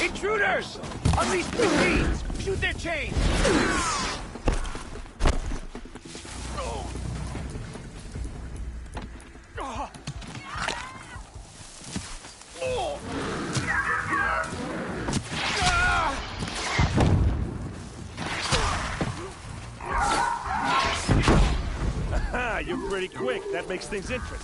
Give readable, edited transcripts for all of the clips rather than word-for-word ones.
Intruders! Unleash machines! Shoot their chains! Aha, you're pretty quick. That makes things interesting.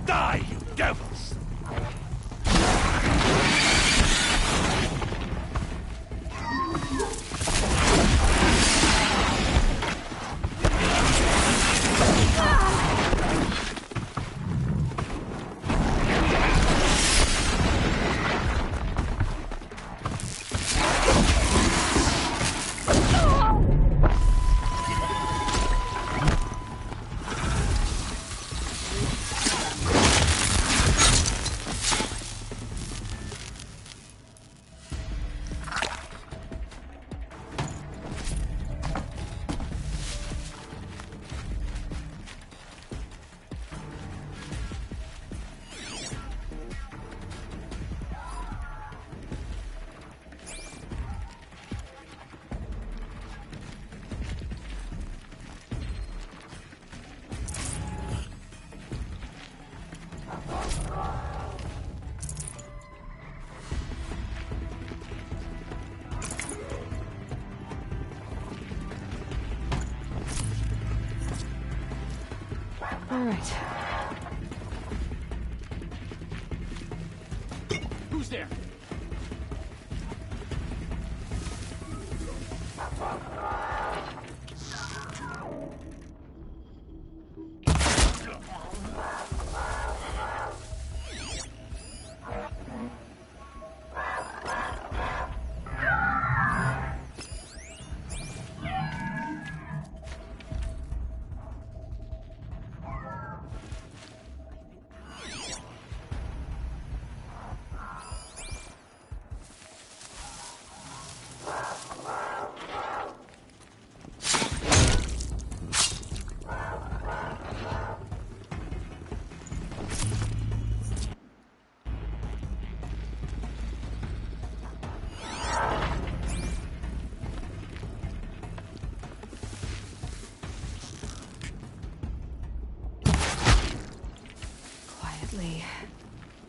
Die, you devils! All right. Who's there?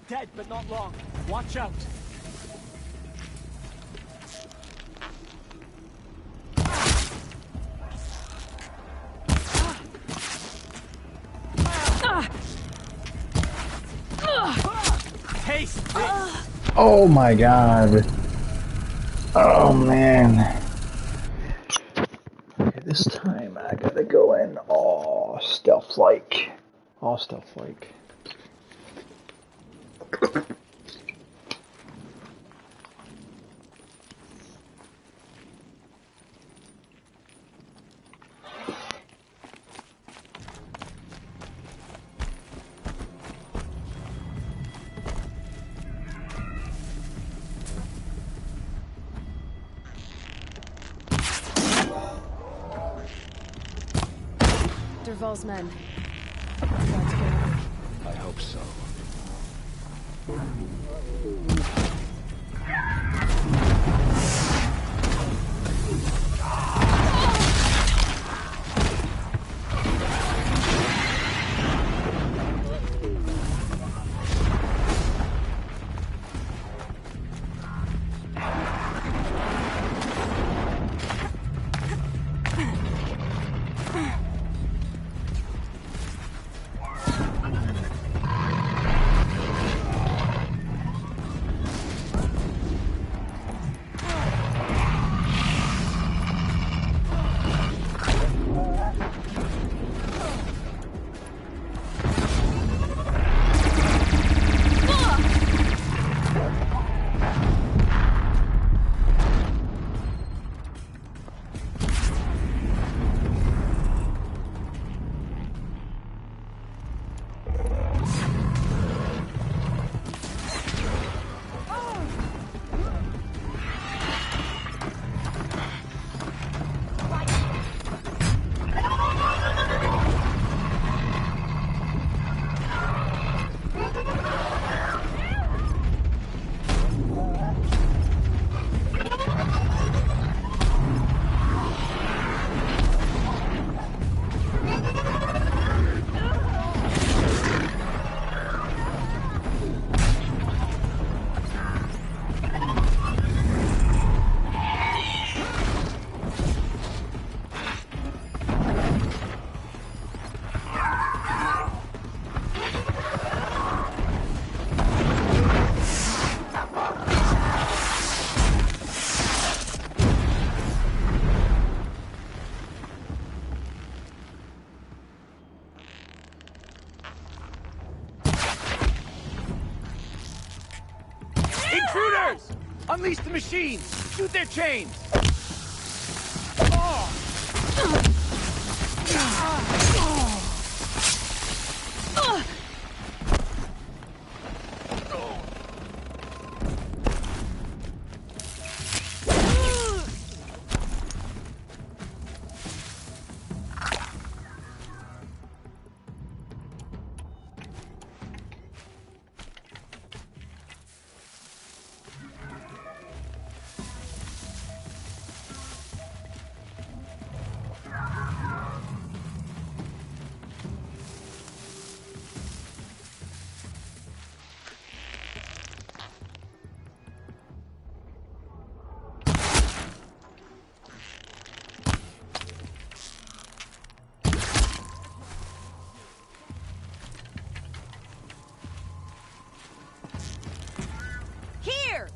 Dead, but not long. Watch out. Haste! Oh my god. Oh man. Okay, this time I gotta go in all stealth-like. All stealth-like. Derval's men. Glad to get away. I hope so. Intruders! Unleash the machines! Shoot their chains! Here!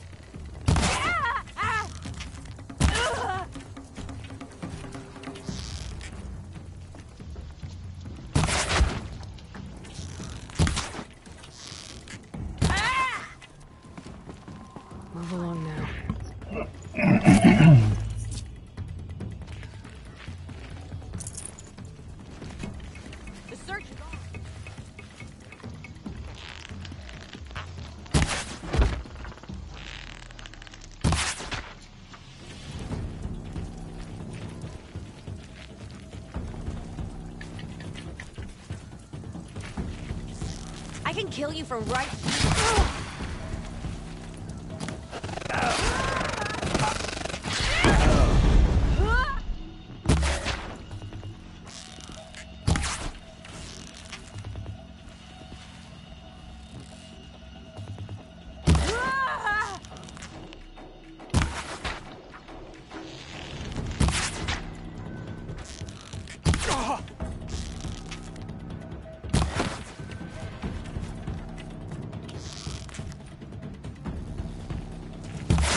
Move along now. The search is on. I can kill you from right.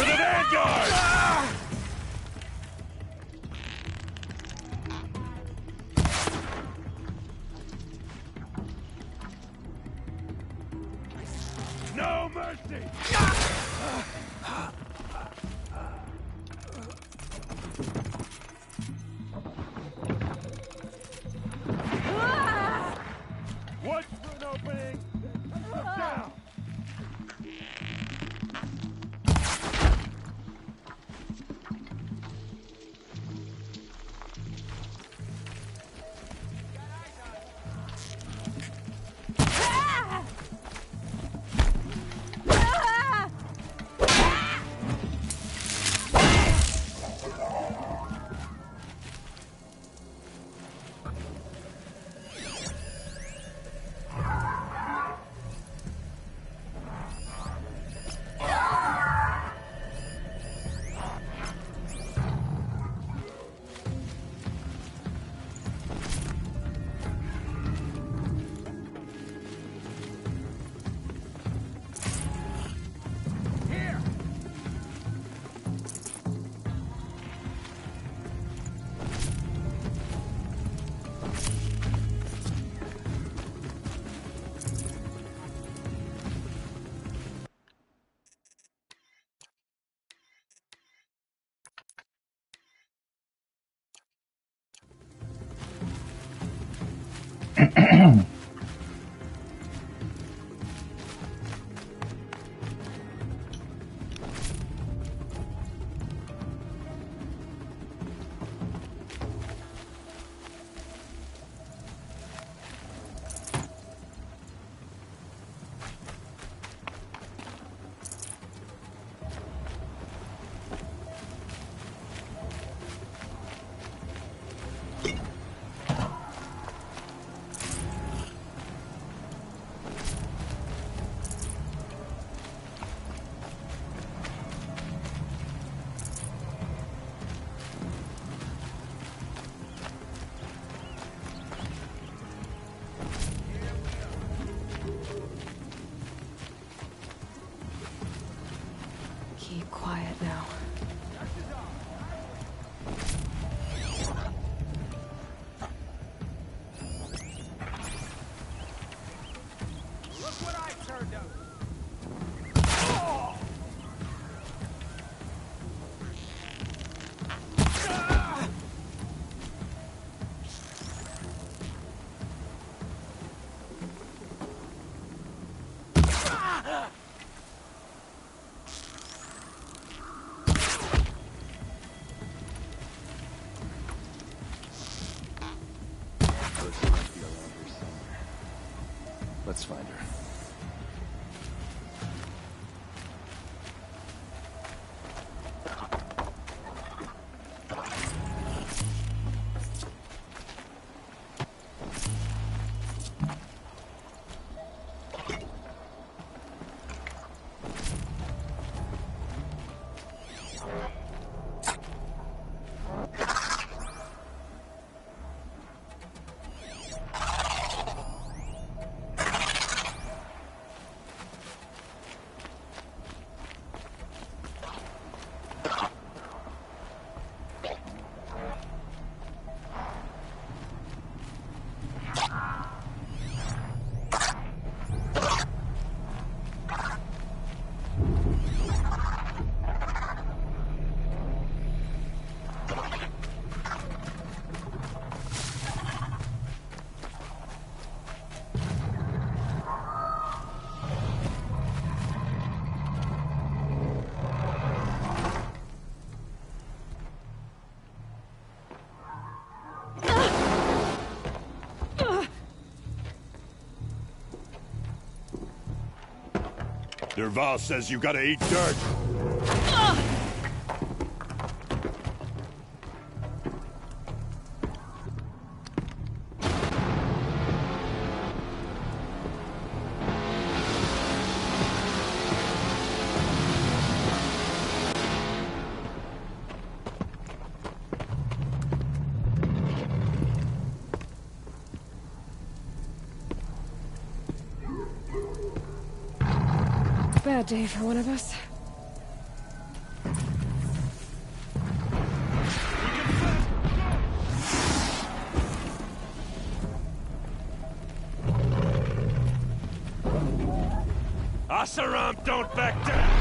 To the vanguard! No mercy! Watch for an opening! Down! Keep quiet now. Look what I turned up. Let's find her. Derval says you gotta eat dirt. Bad day for one of us. Asaram, don't back down!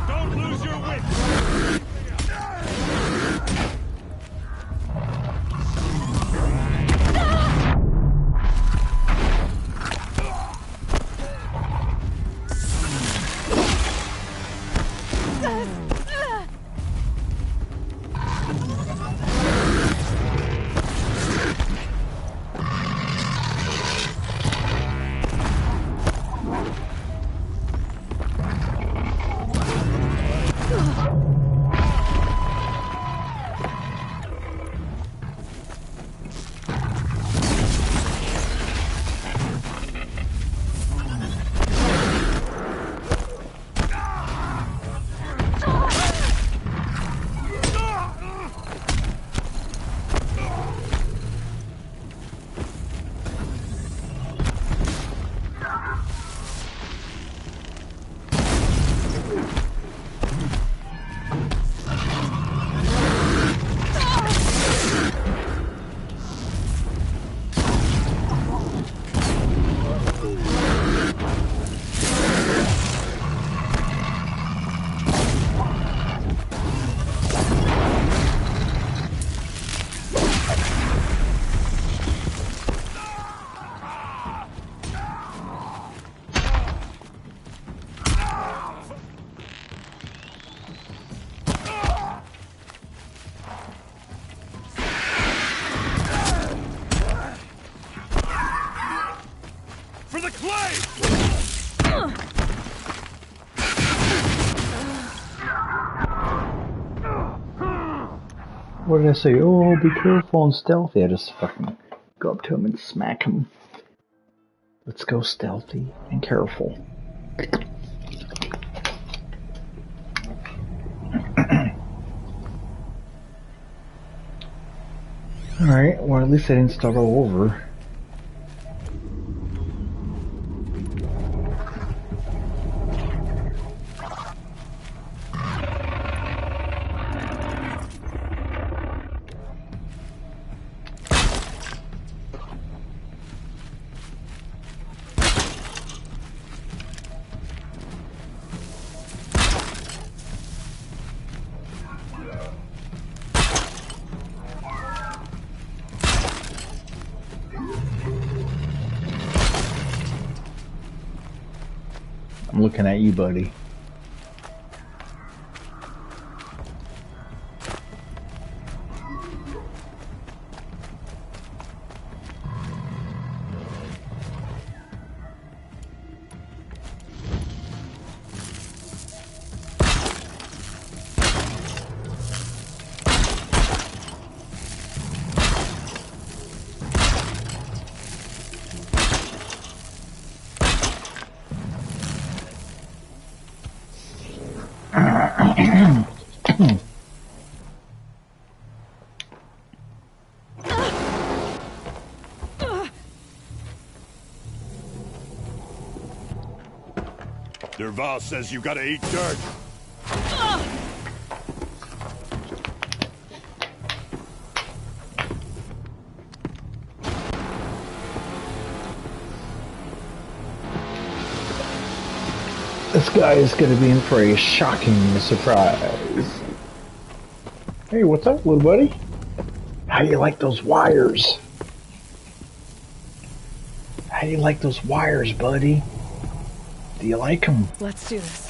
Don't lose your wits! What did I say? Oh, be careful and stealthy. I just fucking go up to him and smack him. Let's go stealthy and careful. Alright, well at least I didn't start all over. I'm looking at you, buddy. Dervahl says you gotta eat dirt. This guy is going to be in for a shocking surprise. Hey, what's up, little buddy? How do you like those wires? How do you like those wires, buddy? Do you like them? Let's do this.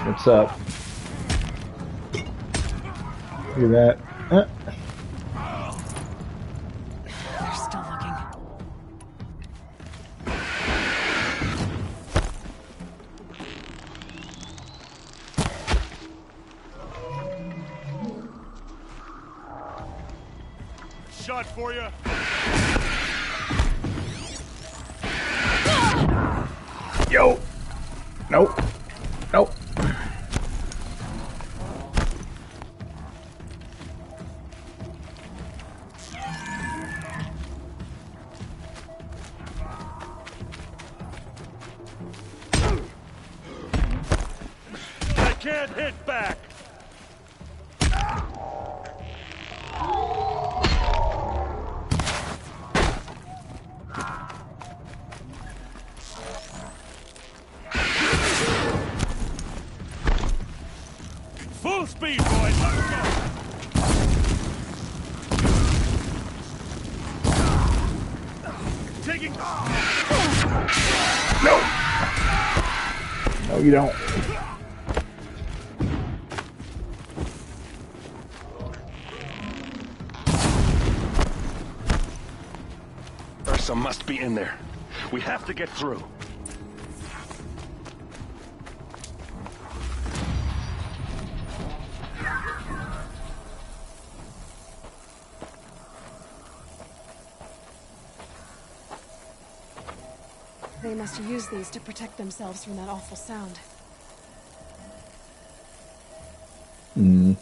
What's up? Look at that. They're still looking. Shot for you. Yo! Nope. Nope. I can't hit back. Full speed, boys. Let's go. Taking. No! No, you don't. Ursa must be in there. We have to get through. They must have used these to protect themselves from that awful sound. Hmm.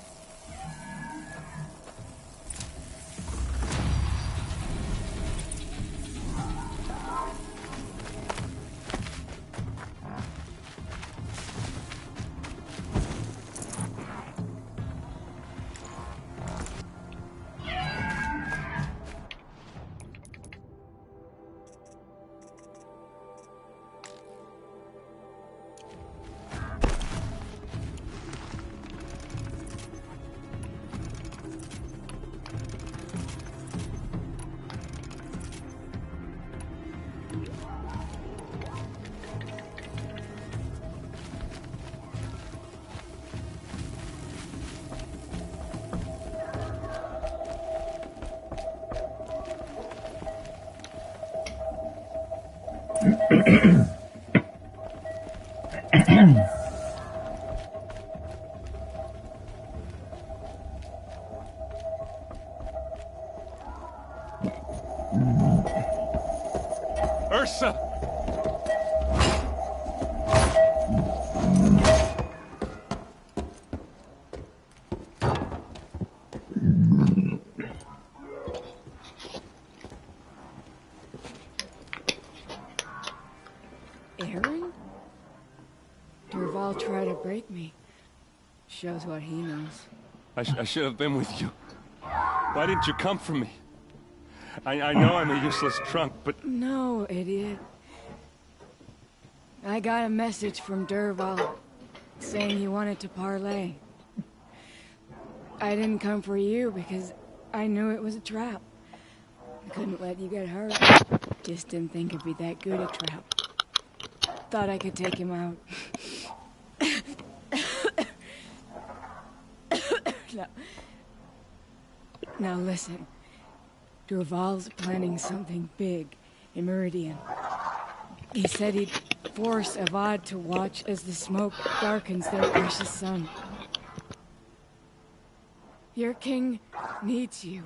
Ursa! Aaron? Dervahl tried to break me. Shows what he knows. I should have been with you. Why didn't you come for me? I know I'm a useless trunk, but... No, idiot. I got a message from Dervahl saying he wanted to parlay. I didn't come for you because I knew it was a trap. I couldn't let you get hurt. Just didn't think it'd be that good a trap. Thought I could take him out. Now listen. Dervahl's planning something big in Meridian. He said he'd force Avad to watch as the smoke darkens their precious sun. Your king needs you.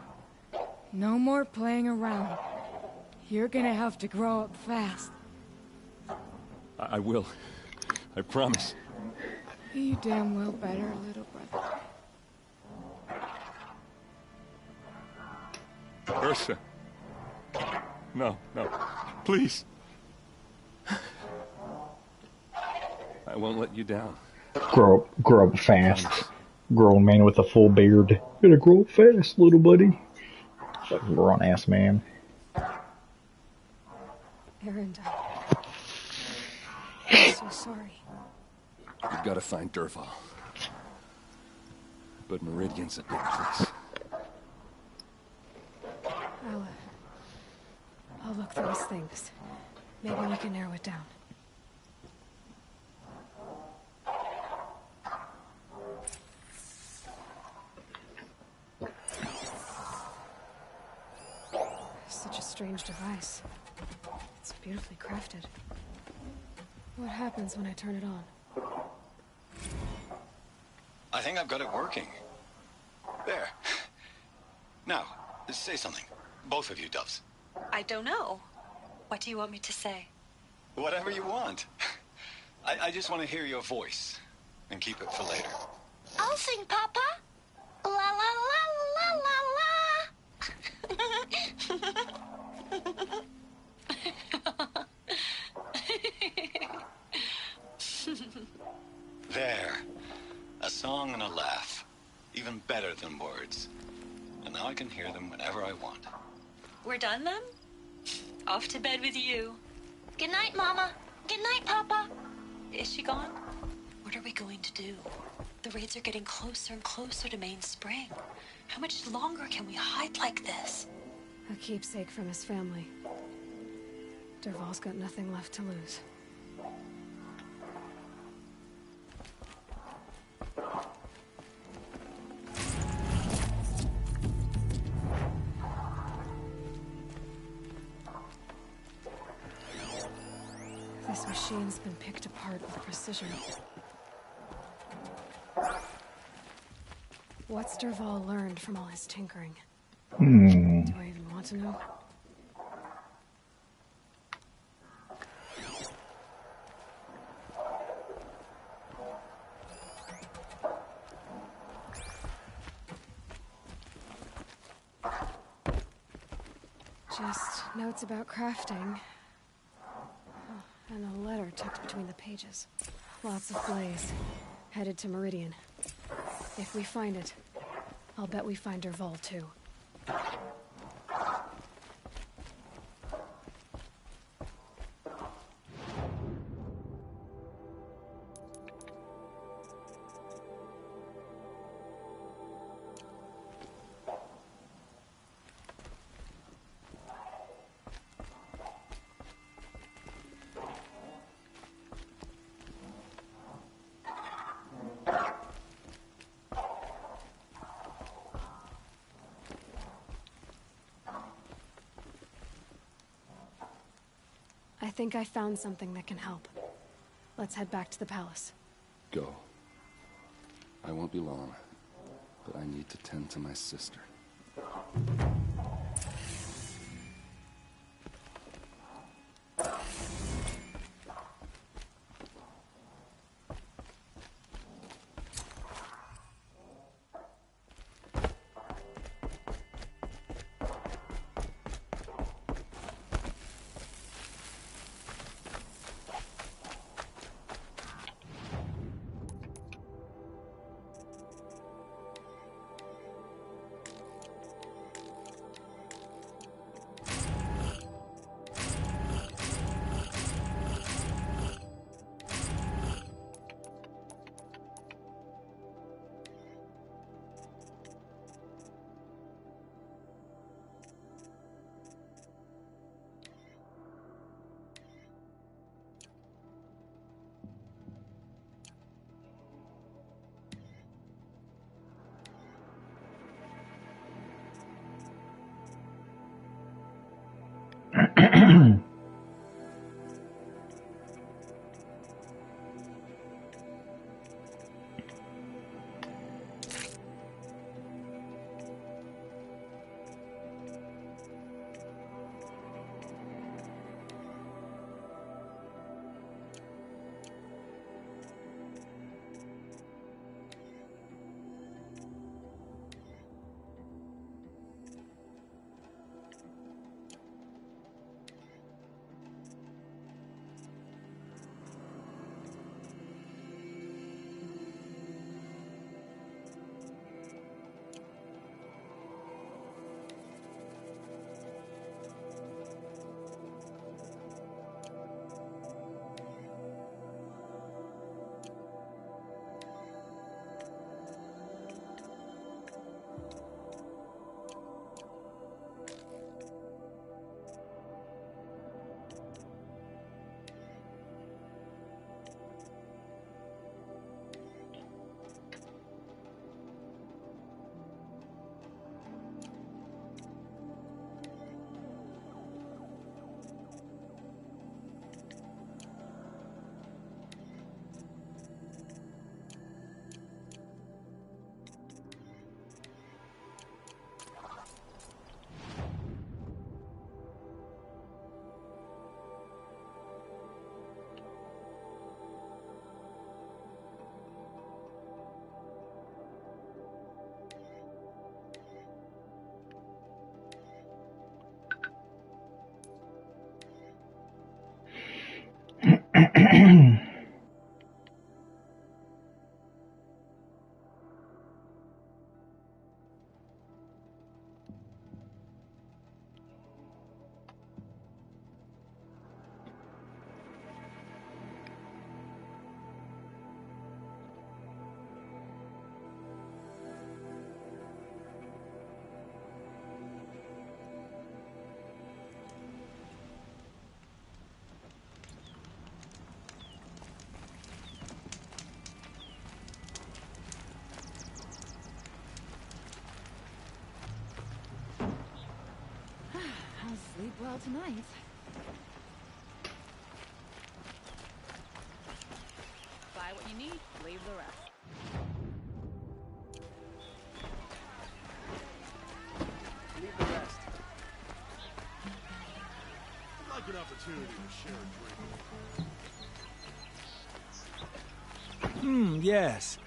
No more playing around. You're gonna have to grow up fast. I will. I promise. You damn well better, little brother. Ursa. No, no. Please. I won't let you down. Grow up fast. Grown man with a full beard. Gotta grow up fast, little buddy. Fucking grown ass man. Aaron died. I'm so sorry. We've got to find Dervahl. But Meridian's a big place. I'll look through his things. Maybe we can narrow it down. Such a strange device. It's beautifully crafted. What happens when I turn it on? I think I've got it working. There. Now, say something. Both of you, Doves. I don't know. What do you want me to say? Whatever you want. I just want to hear your voice. And keep it for later. I'll sing, Papa. La la la la la la. There. A song and a laugh. Even better than words. And now I can hear them whenever I want. We're done then? Off to bed with you. Good night, Mama. Good night, Papa. Is she gone? What are we going to do? The raids are getting closer and closer to Main Spring. How much longer can we hide like this? A keepsake from his family. Dervahl's got nothing left to lose. This machine's been picked apart with precision. What's Dervahl learned from all his tinkering? Do I even want to know? Just notes about crafting. And a letter tucked between the pages. Lots of blaze. Headed to Meridian. If we find it, I'll bet we find Dervahl too. I think I found something that can help. Let's head back to the palace. Go. I won't be long, but I need to tend to my sister. I'll sleep well tonight. Buy what you need, leave the rest. Leave the rest. I'd like an opportunity to share a drink. Yes.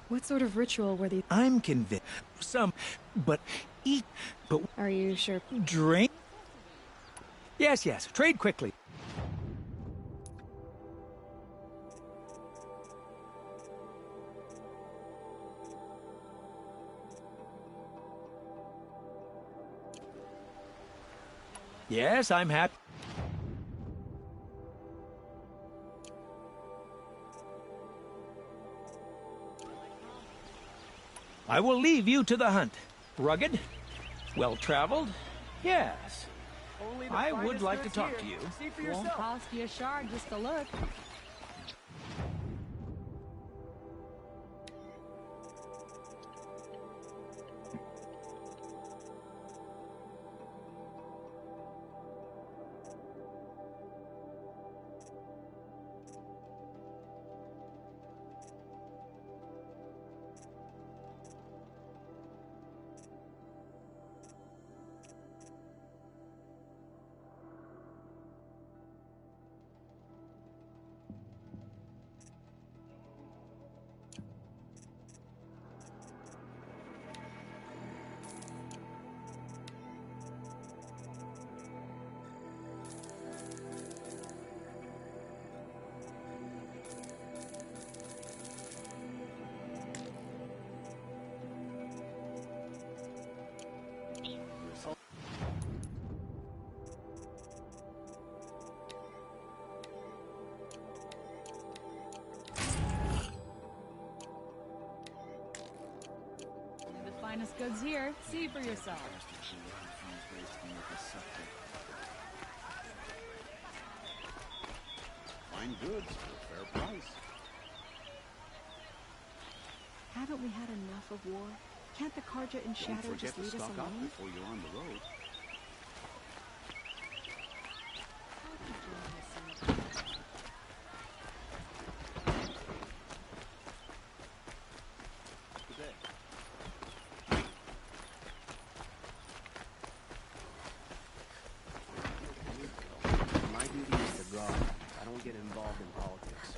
What sort of ritual were these? I'm convinced. But eat, but Are you sure? drink? Yes, trade quickly. Yes, I'm happy. I will leave you to the hunt. Rugged? Well-traveled? Yes. I would like to talk to you. See for yourself. Won't cost you a shard just to look. Goods here. See for yourself. Fine goods for a fair price. Haven't we had enough of war? Can't the Karja in Shadow just leave us alone? Before you're on the road. My duty is to guard. I don't get involved in politics.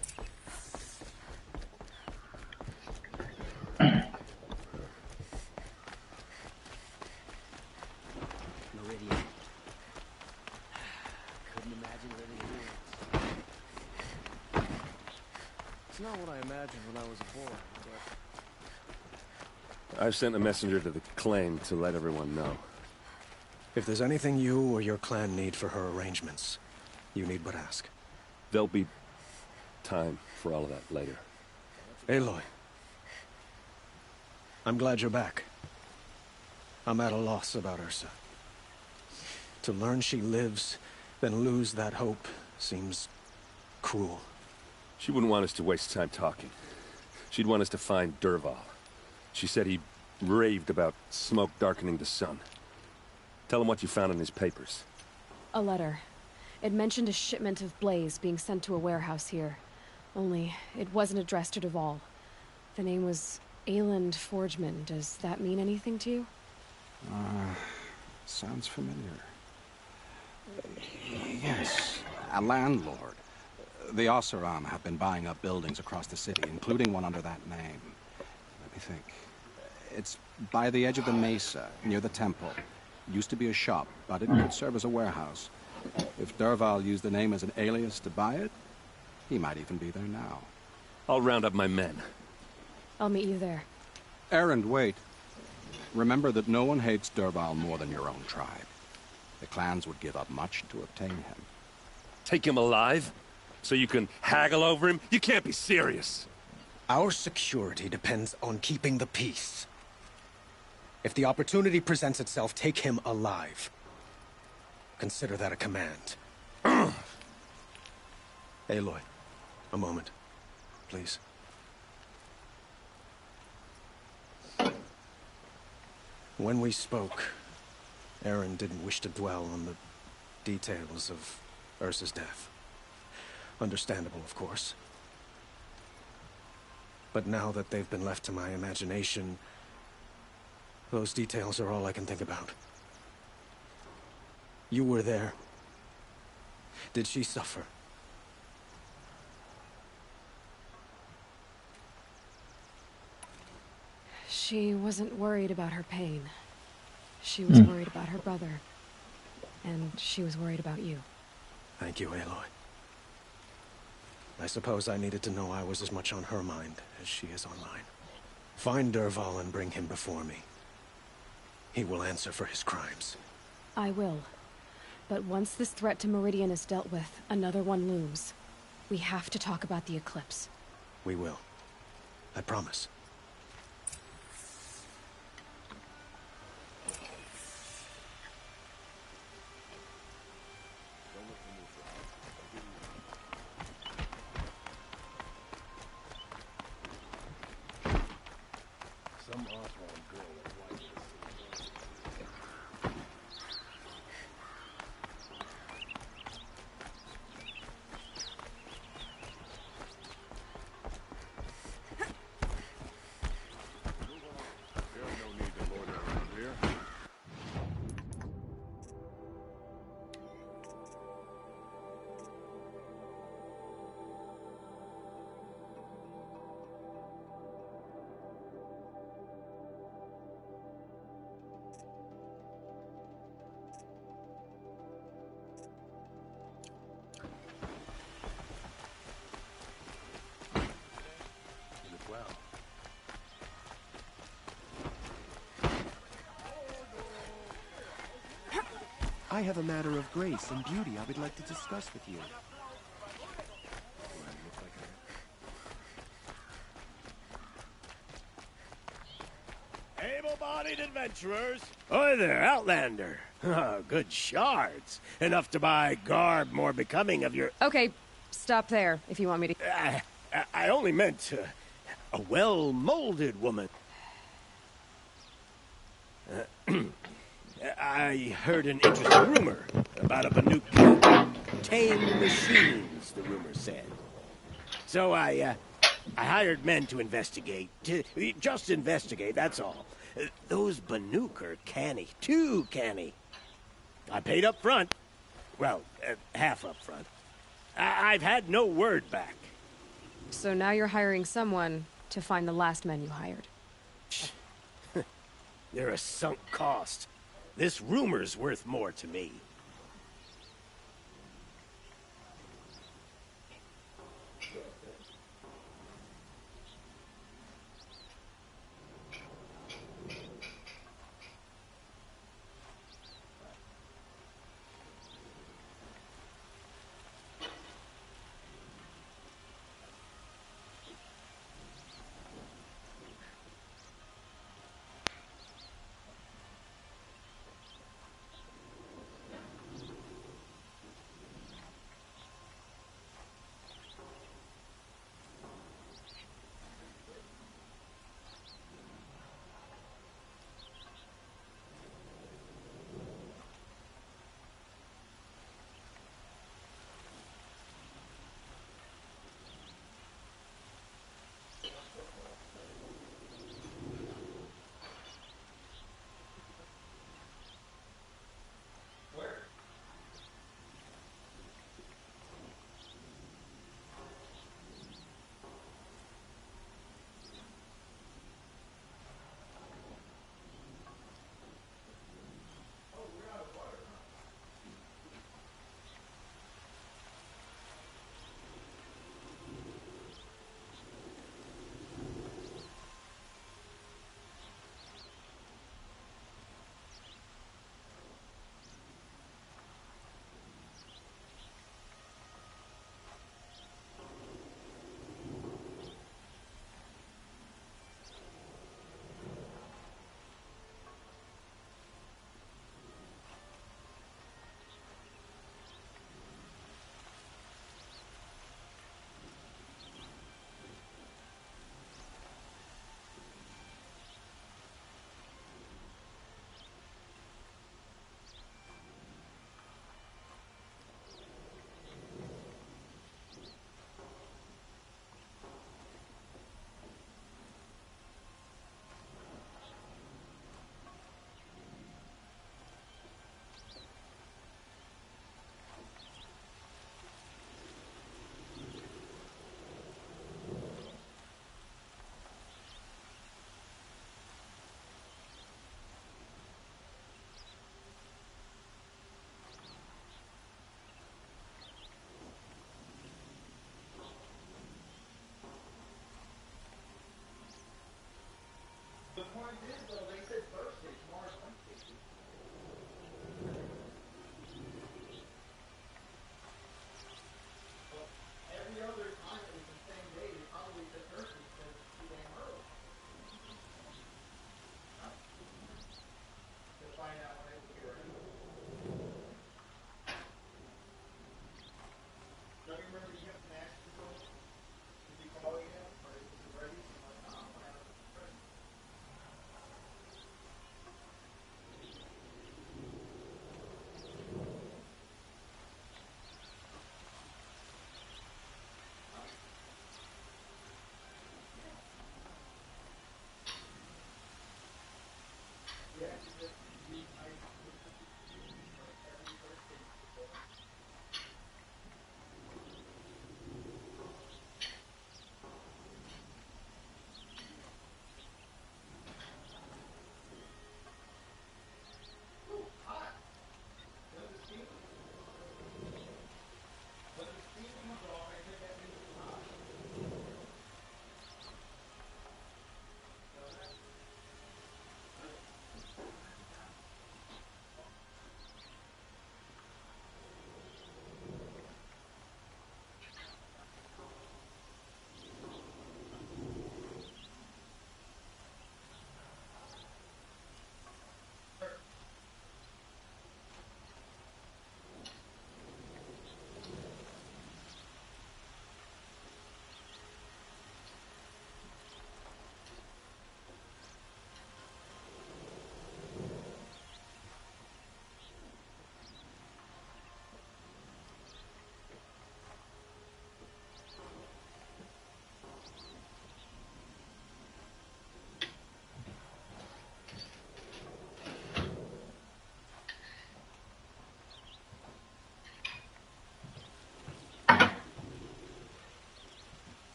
Meridian. Couldn't imagine living here. It's not what I imagined when I was a boy, but... I've sent a messenger to the claim to let everyone know. If there's anything you or your clan need for her arrangements, you need but ask. There'll be time for all of that later. Aloy. I'm glad you're back. I'm at a loss about Ursa. To learn she lives, then lose that hope, seems cruel. She wouldn't want us to waste time talking. She'd want us to find Dervahl. She said he raved about smoke darkening the sun. Tell him what you found in his papers. A letter. It mentioned a shipment of blaze being sent to a warehouse here. Only, it wasn't addressed to Dervahl. The name was Ayland Forgeman. Does that mean anything to you? Sounds familiar. Yes, a landlord. The Oseram have been buying up buildings across the city, including one under that name. Let me think. It's by the edge of the mesa, near the temple. Used to be a shop, but it could serve as a warehouse. If Dervahl used the name as an alias to buy it, he might even be there now. I'll round up my men. I'll meet you there. Erend, wait. Remember that no one hates Dervahl more than your own tribe. The clans would give up much to obtain him. Take him alive? So you can haggle over him? You can't be serious. Our security depends on keeping the peace. If the opportunity presents itself, take him alive. Consider that a command. Aloy, a moment, please. When we spoke, Erend didn't wish to dwell on the details of Ursa's death. Understandable, of course. But now that they've been left to my imagination, those details are all I can think about. You were there. Did she suffer? She wasn't worried about her pain. She was worried about her brother. And she was worried about you. Thank you, Aloy. I suppose I needed to know I was as much on her mind as she is on mine. Find Dervahl and bring him before me. He will answer for his crimes. I will. But once this threat to Meridian is dealt with, another one looms. We have to talk about the eclipse. We will. I promise. I have a matter of grace and beauty I would like to discuss with you. Able able-bodied adventurers. Oi there, Outlander. Good shards. Enough to buy garb more becoming of your... Okay, stop there, if you want me to... I only meant a well-molded woman. I heard an interesting rumor about a Banuk tame machines, the rumor said. So I hired men to investigate. Just investigate, that's all. Those Banuk are canny. Too canny. I paid up front. Well, half up front. I've had no word back. So now you're hiring someone to find the last men you hired. They're a sunk cost. This rumor's worth more to me.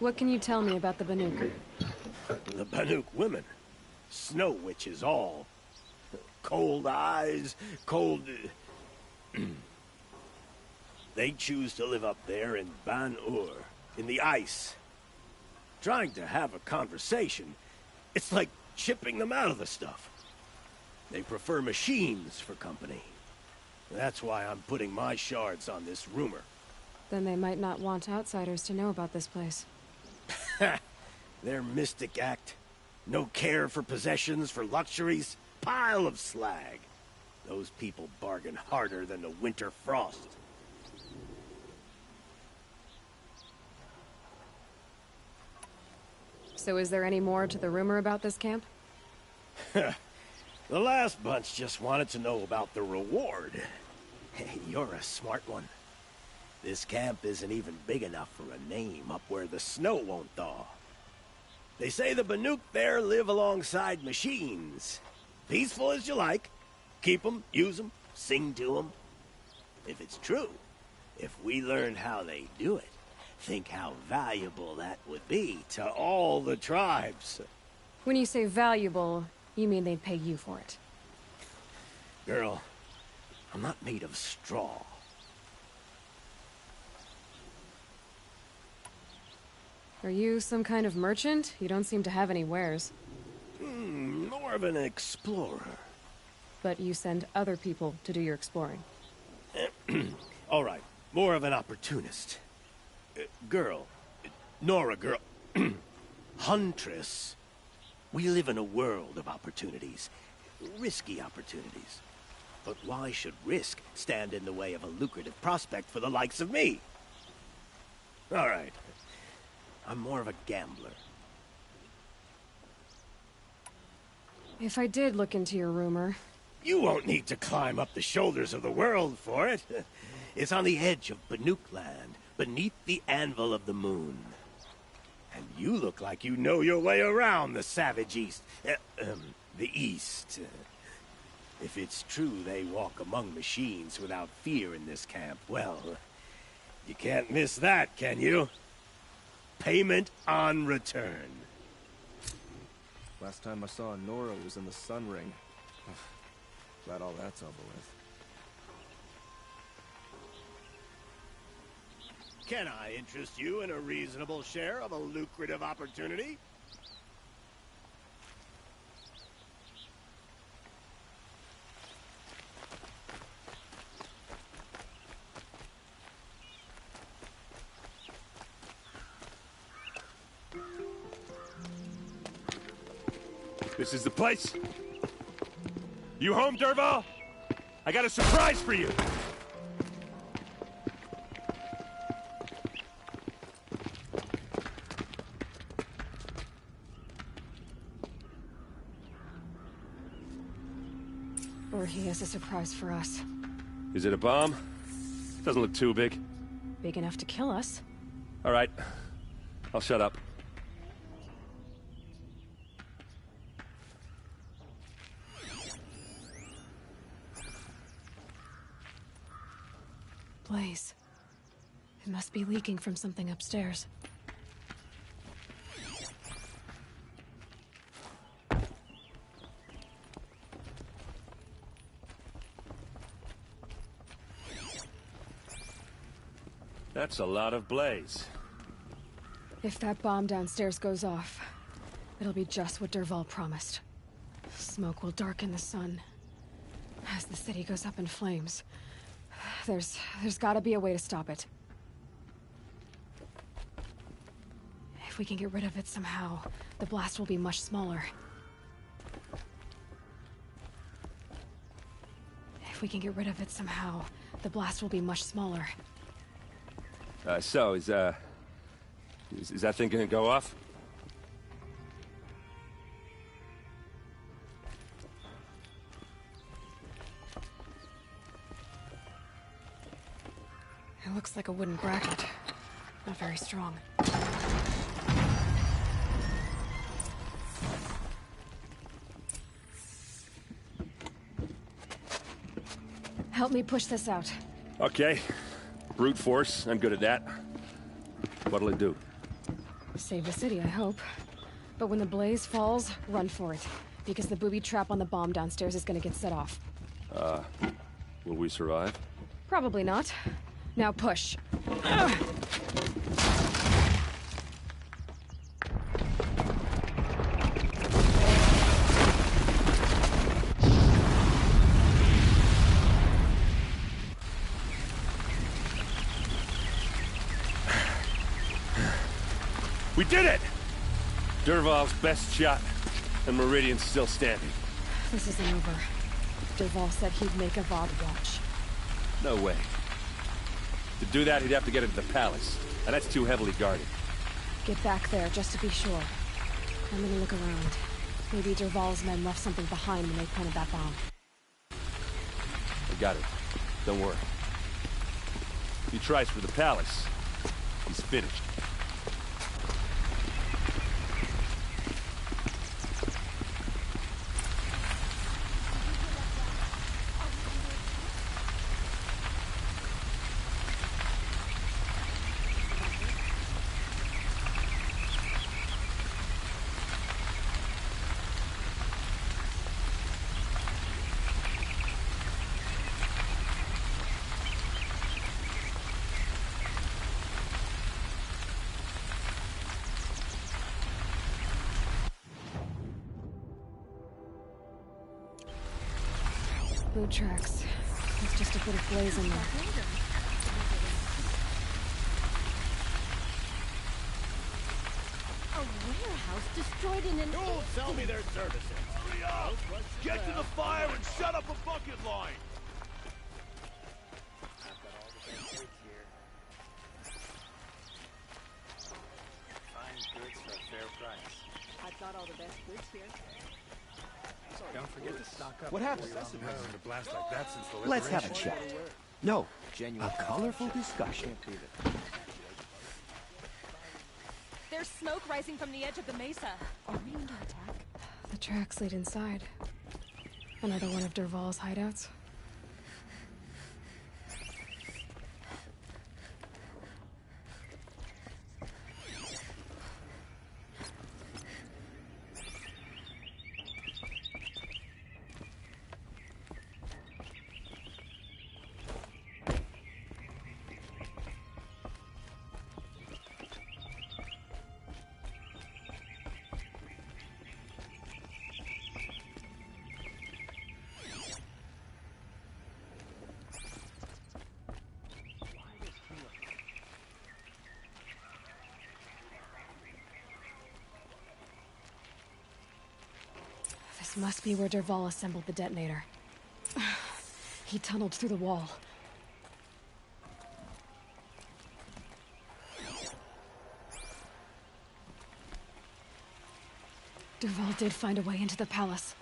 What can you tell me about the Banuk? The Banuk women. Snow witches all. Cold eyes, cold... They choose to live up there in Ban-Ur, in the ice. Trying to have a conversation, it's like chipping them out of the stuff. They prefer machines for company. That's why I'm putting my shards on this rumor. Then they might not want outsiders to know about this place. Their mystic act. No care for possessions, for luxuries. Pile of slag. Those people bargain harder than the winter frost. So is there any more to the rumor about this camp? The last bunch just wanted to know about the reward. Hey, you're a smart one. This camp isn't even big enough for a name up where the snow won't thaw. They say the Banuk there live alongside machines. Peaceful as you like. Keep them, use them, sing to them. If it's true, if we learned how they do it, think how valuable that would be to all the tribes. When you say valuable, you mean they'd pay you for it. Girl, I'm not made of straw. Are you some kind of merchant? You don't seem to have any wares. More of an explorer. But you send other people to do your exploring. All right, more of an opportunist. Girl. Nora, girl. Huntress. We live in a world of opportunities. Risky opportunities. But why should risk stand in the way of a lucrative prospect for the likes of me? All right. I'm more of a gambler. If I did look into your rumor... You won't need to climb up the shoulders of the world for it. It's on the edge of Banuk land, beneath the anvil of the moon. And you look like you know your way around the savage east. The east. If it's true they walk among machines without fear in this camp, well, you can't miss that, can you? Payment on return. Last time I saw Nora was in the Sun Ring. Glad all that's over with. Can I interest you in a reasonable share of a lucrative opportunity? This is the place? You home, Dervahl? I got a surprise for you! Or he has a surprise for us. Is it a bomb? Doesn't look too big. Big enough to kill us. All right. I'll shut up. Blaze. It must be leaking from something upstairs. That's a lot of blaze. If that bomb downstairs goes off, it'll be just what Dervahl promised. Smoke will darken the sun. As the city goes up in flames, there's gotta be a way to stop it. If we can get rid of it somehow, the blast will be much smaller. If we can get rid of it somehow, the blast will be much smaller. So, is that thing gonna go off? It looks like a wooden bracket. Not very strong. Help me push this out. Okay. Brute force, I'm good at that. What'll it do? Save the city, I hope. But when the blaze falls, run for it. Because the booby trap on the bomb downstairs is gonna get set off. Will we survive? Probably not. Now push. We did it! Dervahl's best shot, and Meridian's still standing. This isn't over. Dervahl said he'd make Avad watch. No way. To do that, he'd have to get into the palace, and that's too heavily guarded. Get back there, just to be sure. I'm gonna look around. Maybe Dervahl's men left something behind when they planted that bomb. I got it. Don't worry. If he tries for the palace, he's finished. Boot tracks. It's just a bit of blaze in there. A warehouse destroyed in an Don't sell me their services. Hurry up! Get to the fire and shut up a bucket line! Fine goods for a fair price. I've got all the best goods here. Don't forget to stock up. What happened? To blast like that since the Let's have a chat. No, Genuine a colorful discussion. There's smoke rising from the edge of the mesa. Are we under attack? The tracks lead inside. Another one of Dervahl's hideouts. This must be where Dervahl assembled the detonator. He tunneled through the wall. Dervahl did find a way into the palace.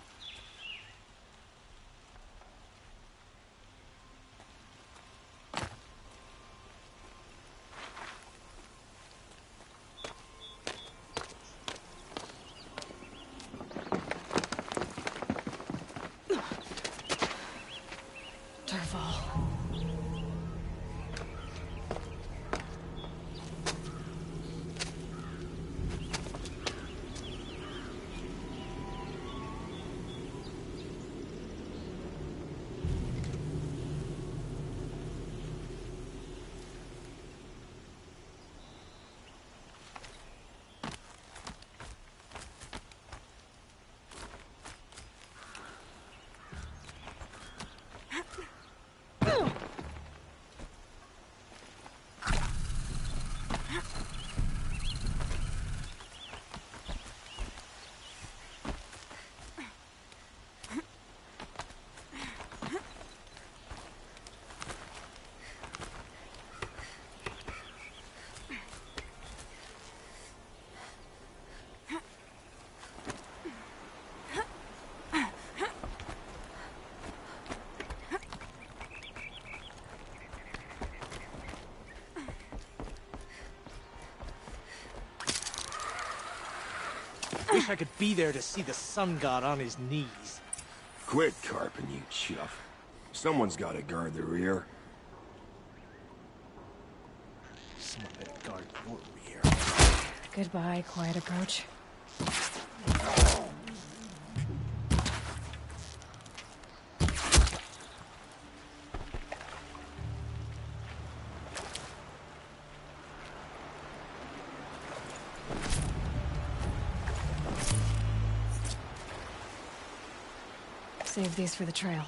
Wish I could be there to see the sun god on his knees. Quit carping, you chuff. Someone's gotta guard the rear. Someone better guard your rear. Goodbye, quiet approach. Save these for the trail.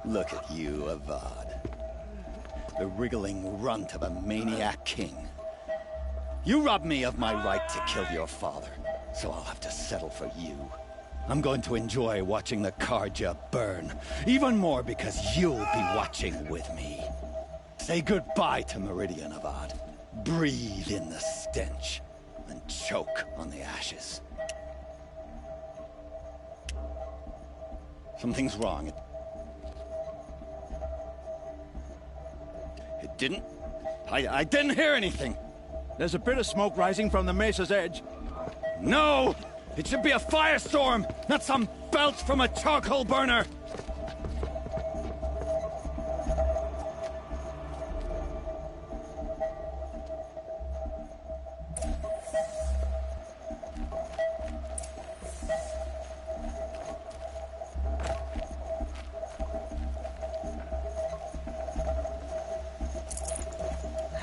Look at you, Avad. The wriggling runt of a maniac king. You robbed me of my right to kill your father, so I'll have to settle for you. I'm going to enjoy watching the Carja burn, even more because you'll be watching with me. Say goodbye to Meridian, Avad. Breathe in the stench, and choke on the ashes. Something's wrong. It didn't? I didn't hear anything. There's a bit of smoke rising from the mesa's edge. No! It should be a firestorm, not some belch from a charcoal burner!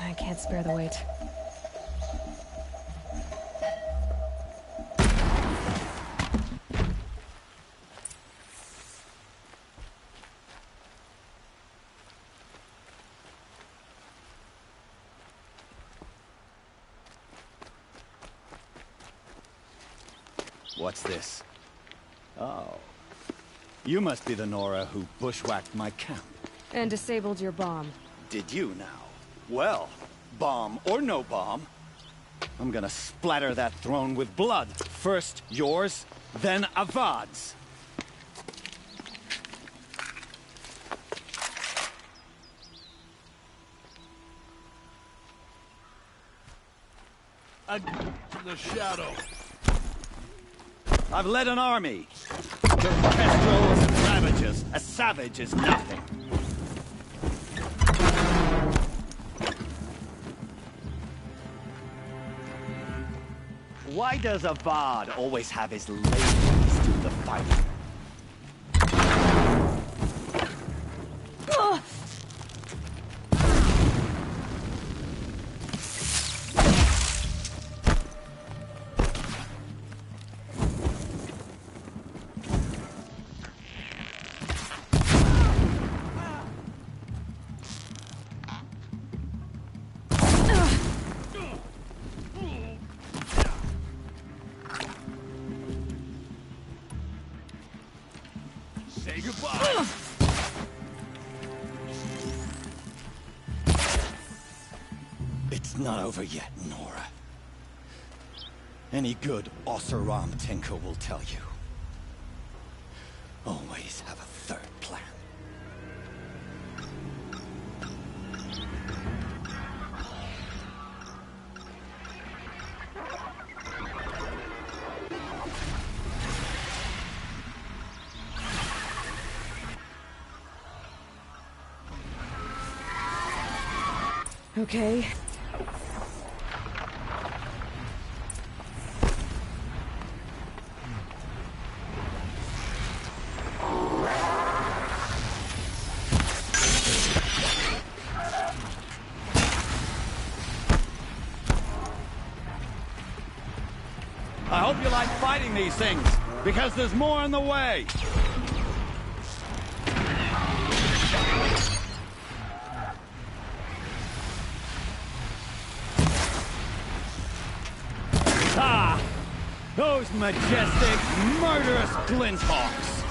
I can't spare the weight. What's this? Oh. You must be the Nora who bushwhacked my camp. And disabled your bomb. Did you now? Well, bomb or no bomb, I'm gonna splatter that throne with blood. First yours, then Avad's. To the shadow. I've led an army. You're kestrels and savages. A savage is nothing. Why does Avad always have his ladies do the fighting? Say goodbye. It's not over yet, Nora. Any good Oseram tinker will tell you. Always have a third plan. Okay. I hope you like fighting these things, because there's more on the way. Those majestic, murderous Glinthawks!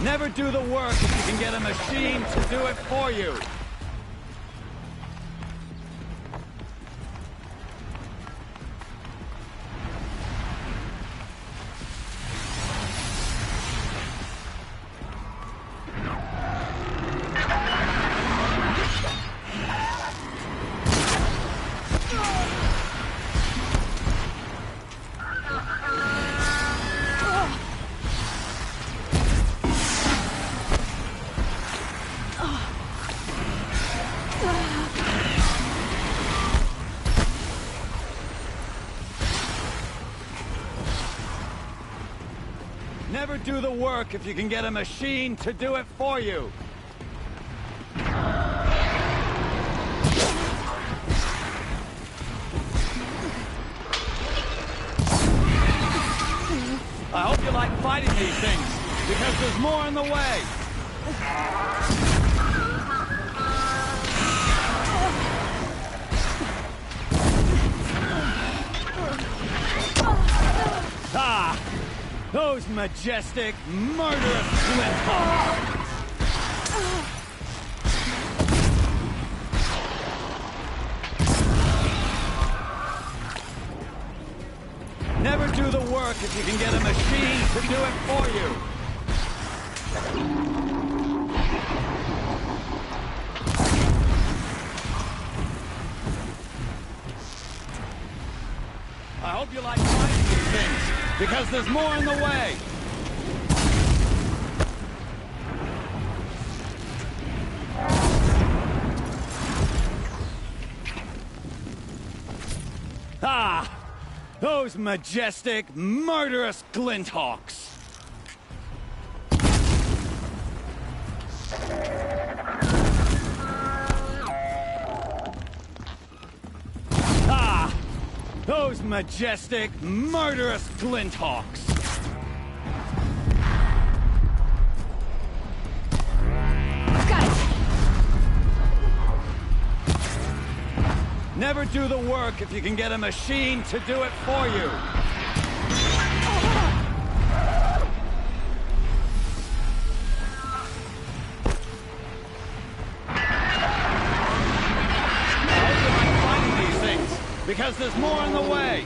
Never do the work if you can get a machine to do it for you. Never do the work if you can get a machine to do it for you. I hope you like fighting these things, because there's more in the way. Ah! Those majestic, murderous Glinthawks! Never do the work if you can get a machine to do it for you. I hope you like fighting these things, because there's more in the way. Ah! Those majestic, murderous Glinthawks! Ah! Those majestic, murderous Glinthawks! Never do the work if you can get a machine to do it for you. I hope you like fighting these things, because there's more in the way.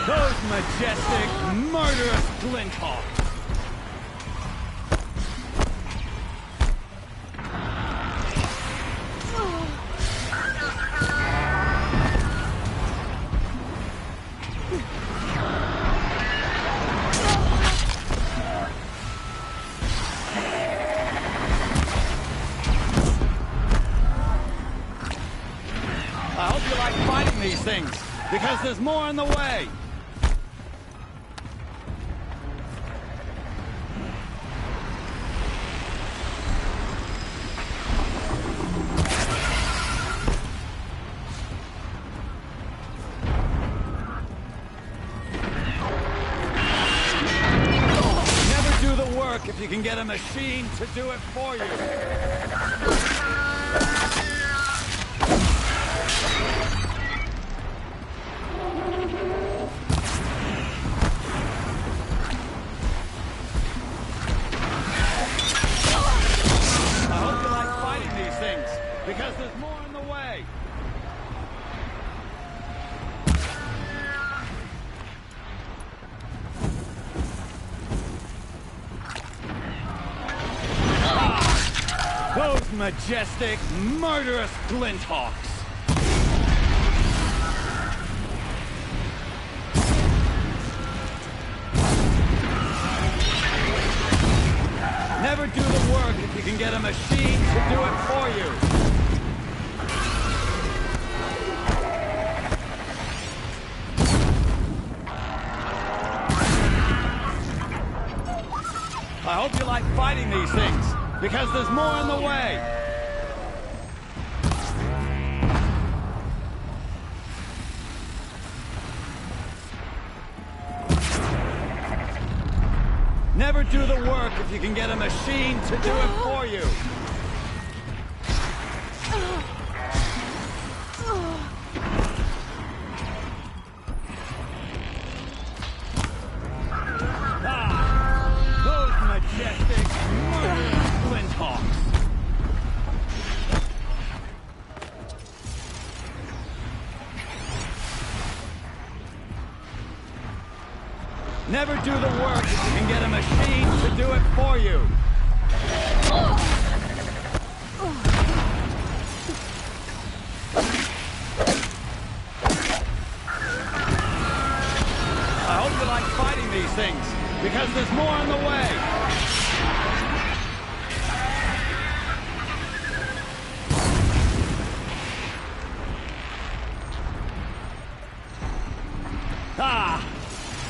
Those majestic, murderous Glinthawks! I hope you like fighting these things, because there's more in the way. If you can get a machine to do it for you. I hope you like fighting these things, because there's more in the way. Those majestic, murderous Glinthawks! Never do the work if you can get a machine to do it for you. I hope you like fighting these things, because there's more in the way. Never do the work if you can get a machine to do it for you. Those majestic, murderous flinthawks. Never do the work if you can get a machine to do it for you. I hope you like fighting these things, because there's more on the way.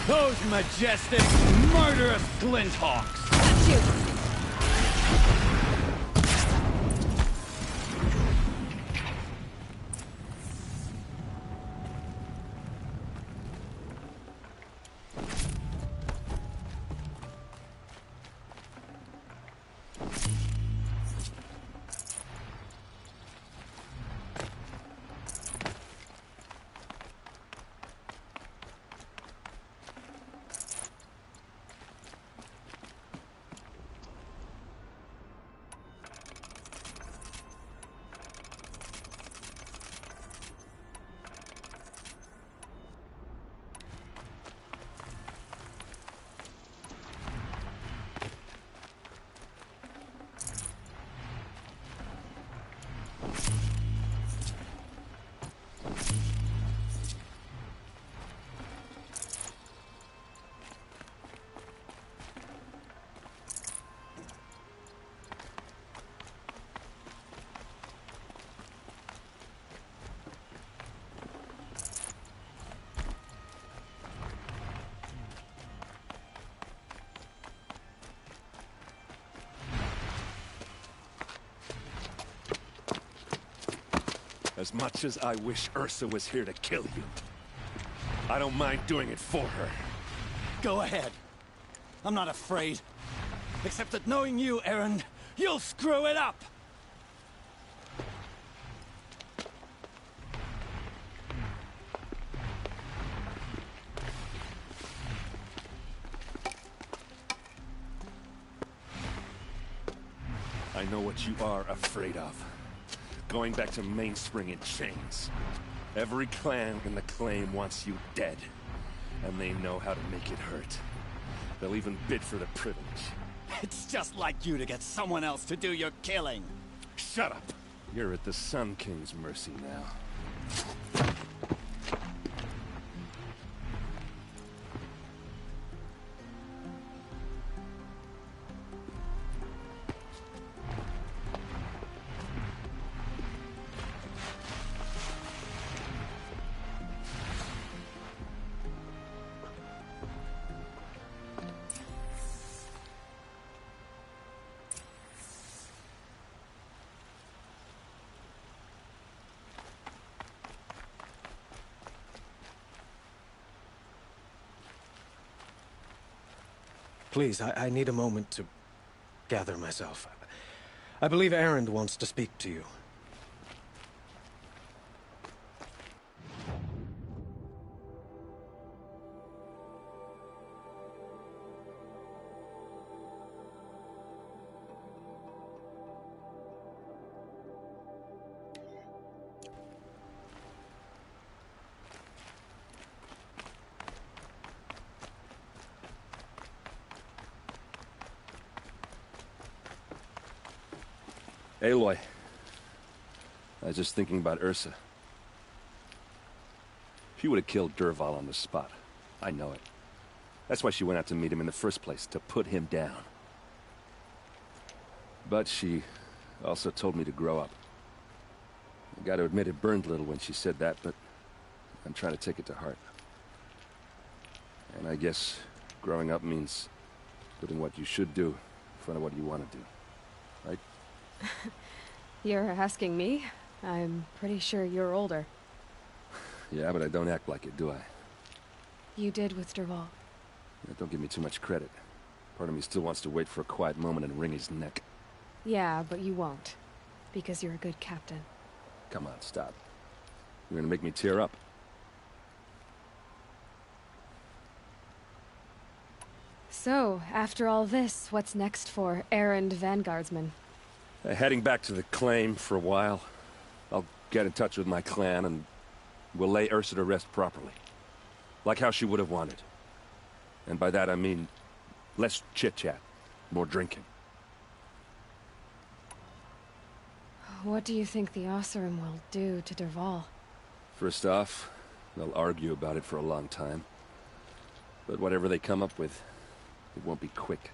Those majestic, murderous flinthawks. Shoot. As much as I wish Ursa was here to kill you, I don't mind doing it for her. Go ahead. I'm not afraid. Except that knowing you, Erend, you'll screw it up! I know what you are afraid of. Going back to Mainspring in chains. Every clan in the claim wants you dead. And they know how to make it hurt. They'll even bid for the privilege. It's just like you to get someone else to do your killing. Shut up! You're at the Sun King's mercy now. Please, I need a moment to gather myself. I believe Erend wants to speak to you. Aloy, I was just thinking about Ursa. She would have killed Dervahl on the spot. I know it. That's why she went out to meet him in the first place, to put him down. But she also told me to grow up. I gotta admit it burned a little when she said that, but I'm trying to take it to heart. And I guess growing up means putting what you should do in front of what you want to do. Right? You're asking me? I'm pretty sure you're older. Yeah, but I don't act like it, do I? You did with Dervahl. Yeah, don't give me too much credit. Part of me still wants to wait for a quiet moment and wring his neck. Yeah, but you won't. Because you're a good captain. Come on, stop. You're gonna make me tear up. So, after all this, what's next for errand vanguardsman? Heading back to the claim for a while. I'll get in touch with my clan and we'll lay Ursa to rest properly. Like how she would have wanted. And by that I mean less chit-chat, more drinking. What do you think the Oseram will do to Dervahl? First off, they'll argue about it for a long time. But whatever they come up with, it won't be quick.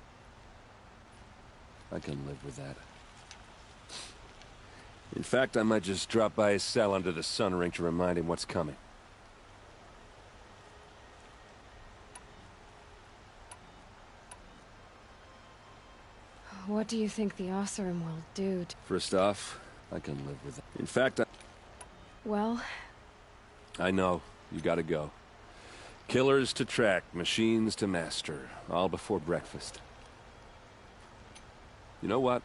I can live with that. In fact, I might just drop by his cell under the sun ring to remind him what's coming. What do you think the Oseram will do to... First off, I can live with it. In fact, Well... I know. You gotta go. Killers to track, machines to master. All before breakfast. You know what?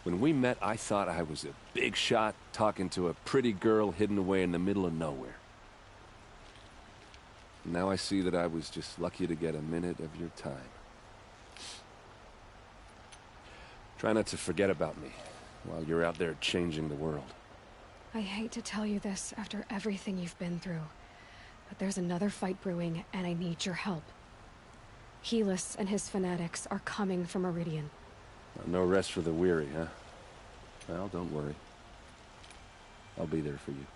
When we met, I thought I was a big shot talking to a pretty girl hidden away in the middle of nowhere. Now I see that I was just lucky to get a minute of your time. Try not to forget about me while you're out there changing the world. I hate to tell you this after everything you've been through, but there's another fight brewing, and I need your help. Helis and his fanatics are coming for Meridian. No rest for the weary, huh? Well, don't worry. I'll be there for you.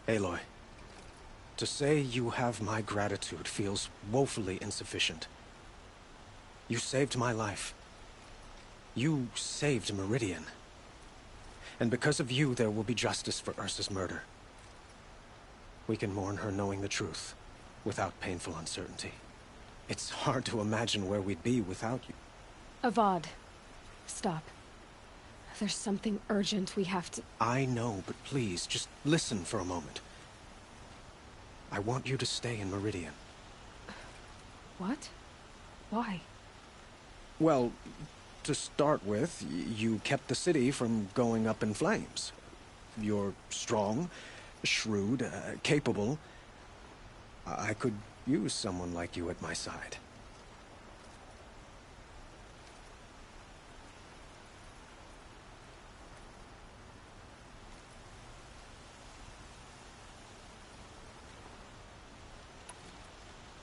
Aloy, to say you have my gratitude feels woefully insufficient. You saved my life. You saved Meridian. And because of you, there will be justice for Ursa's murder. We can mourn her knowing the truth, without painful uncertainty. It's hard to imagine where we'd be without you. Avad, stop. There's something urgent we have to... I know, but please, just listen for a moment. I want you to stay in Meridian. What? Why? Well, to start with, you kept the city from going up in flames. You're strong, shrewd, capable. I could use someone like you at my side.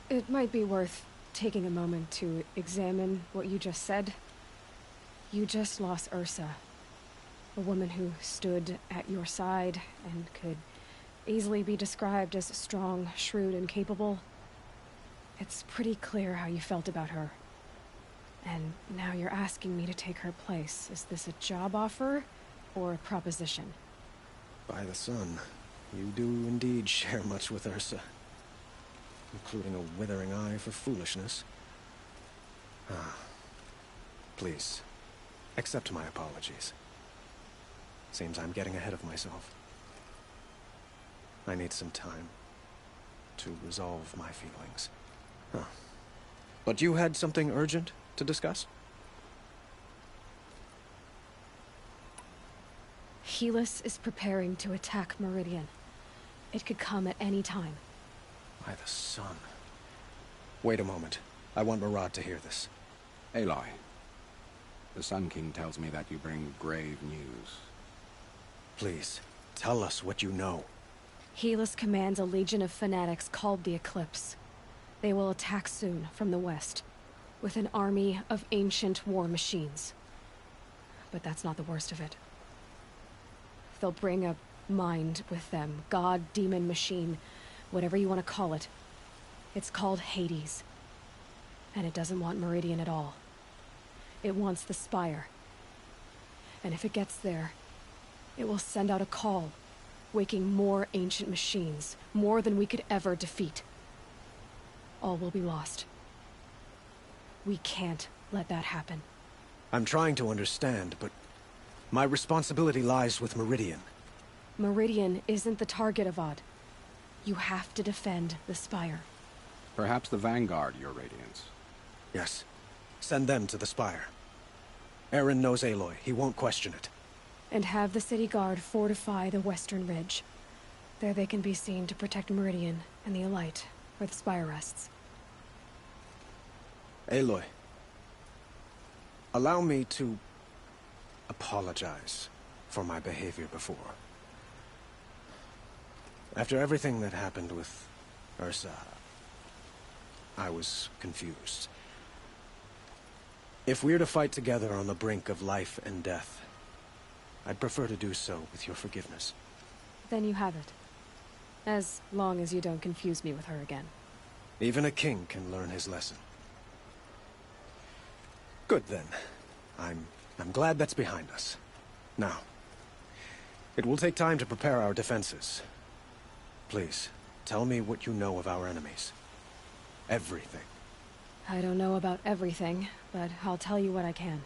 It might be worth taking a moment to examine what you just said. You just lost Ursa, a woman who stood at your side and could easily be described as strong, shrewd, and capable. It's pretty clear how you felt about her. And now you're asking me to take her place. Is this a job offer or a proposition? By the sun, you do indeed share much with Ursa. Including a withering eye for foolishness. Please, accept my apologies. Seems I'm getting ahead of myself. I need some time to resolve my feelings. But you had something urgent to discuss? Helis is preparing to attack Meridian. It could come at any time. By the sun. Wait a moment. I want Murad to hear this. Aloy, the Sun King tells me that you bring grave news. Please, tell us what you know. Helis commands a legion of fanatics called the Eclipse. They will attack soon from the west, with an army of ancient war machines. But that's not the worst of it. They'll bring a mind with them, god, demon, machine, whatever you want to call it. It's called Hades. And it doesn't want Meridian at all. It wants the Spire. And if it gets there, it will send out a call, waking more ancient machines, more than we could ever defeat. All will be lost. We can't let that happen. I'm trying to understand, but my responsibility lies with Meridian. Meridian isn't the target, Avad. You have to defend the Spire. Perhaps the Vanguard, Your Radiance. Yes. Send them to the Spire. Eren knows Aloy. He won't question it. And have the City Guard fortify the Western Ridge. There they can be seen to protect Meridian and the Elite, where the Spire rests. Aloy. Allow me to apologize for my behavior before. After everything that happened with Ursa, I was confused. If we're to fight together on the brink of life and death, I'd prefer to do so with your forgiveness. Then you have it. As long as you don't confuse me with her again. Even a king can learn his lesson. Good then. I'm glad that's behind us. Now, it will take time to prepare our defenses. Please, tell me what you know of our enemies. Everything. I don't know about everything, but I'll tell you what I can.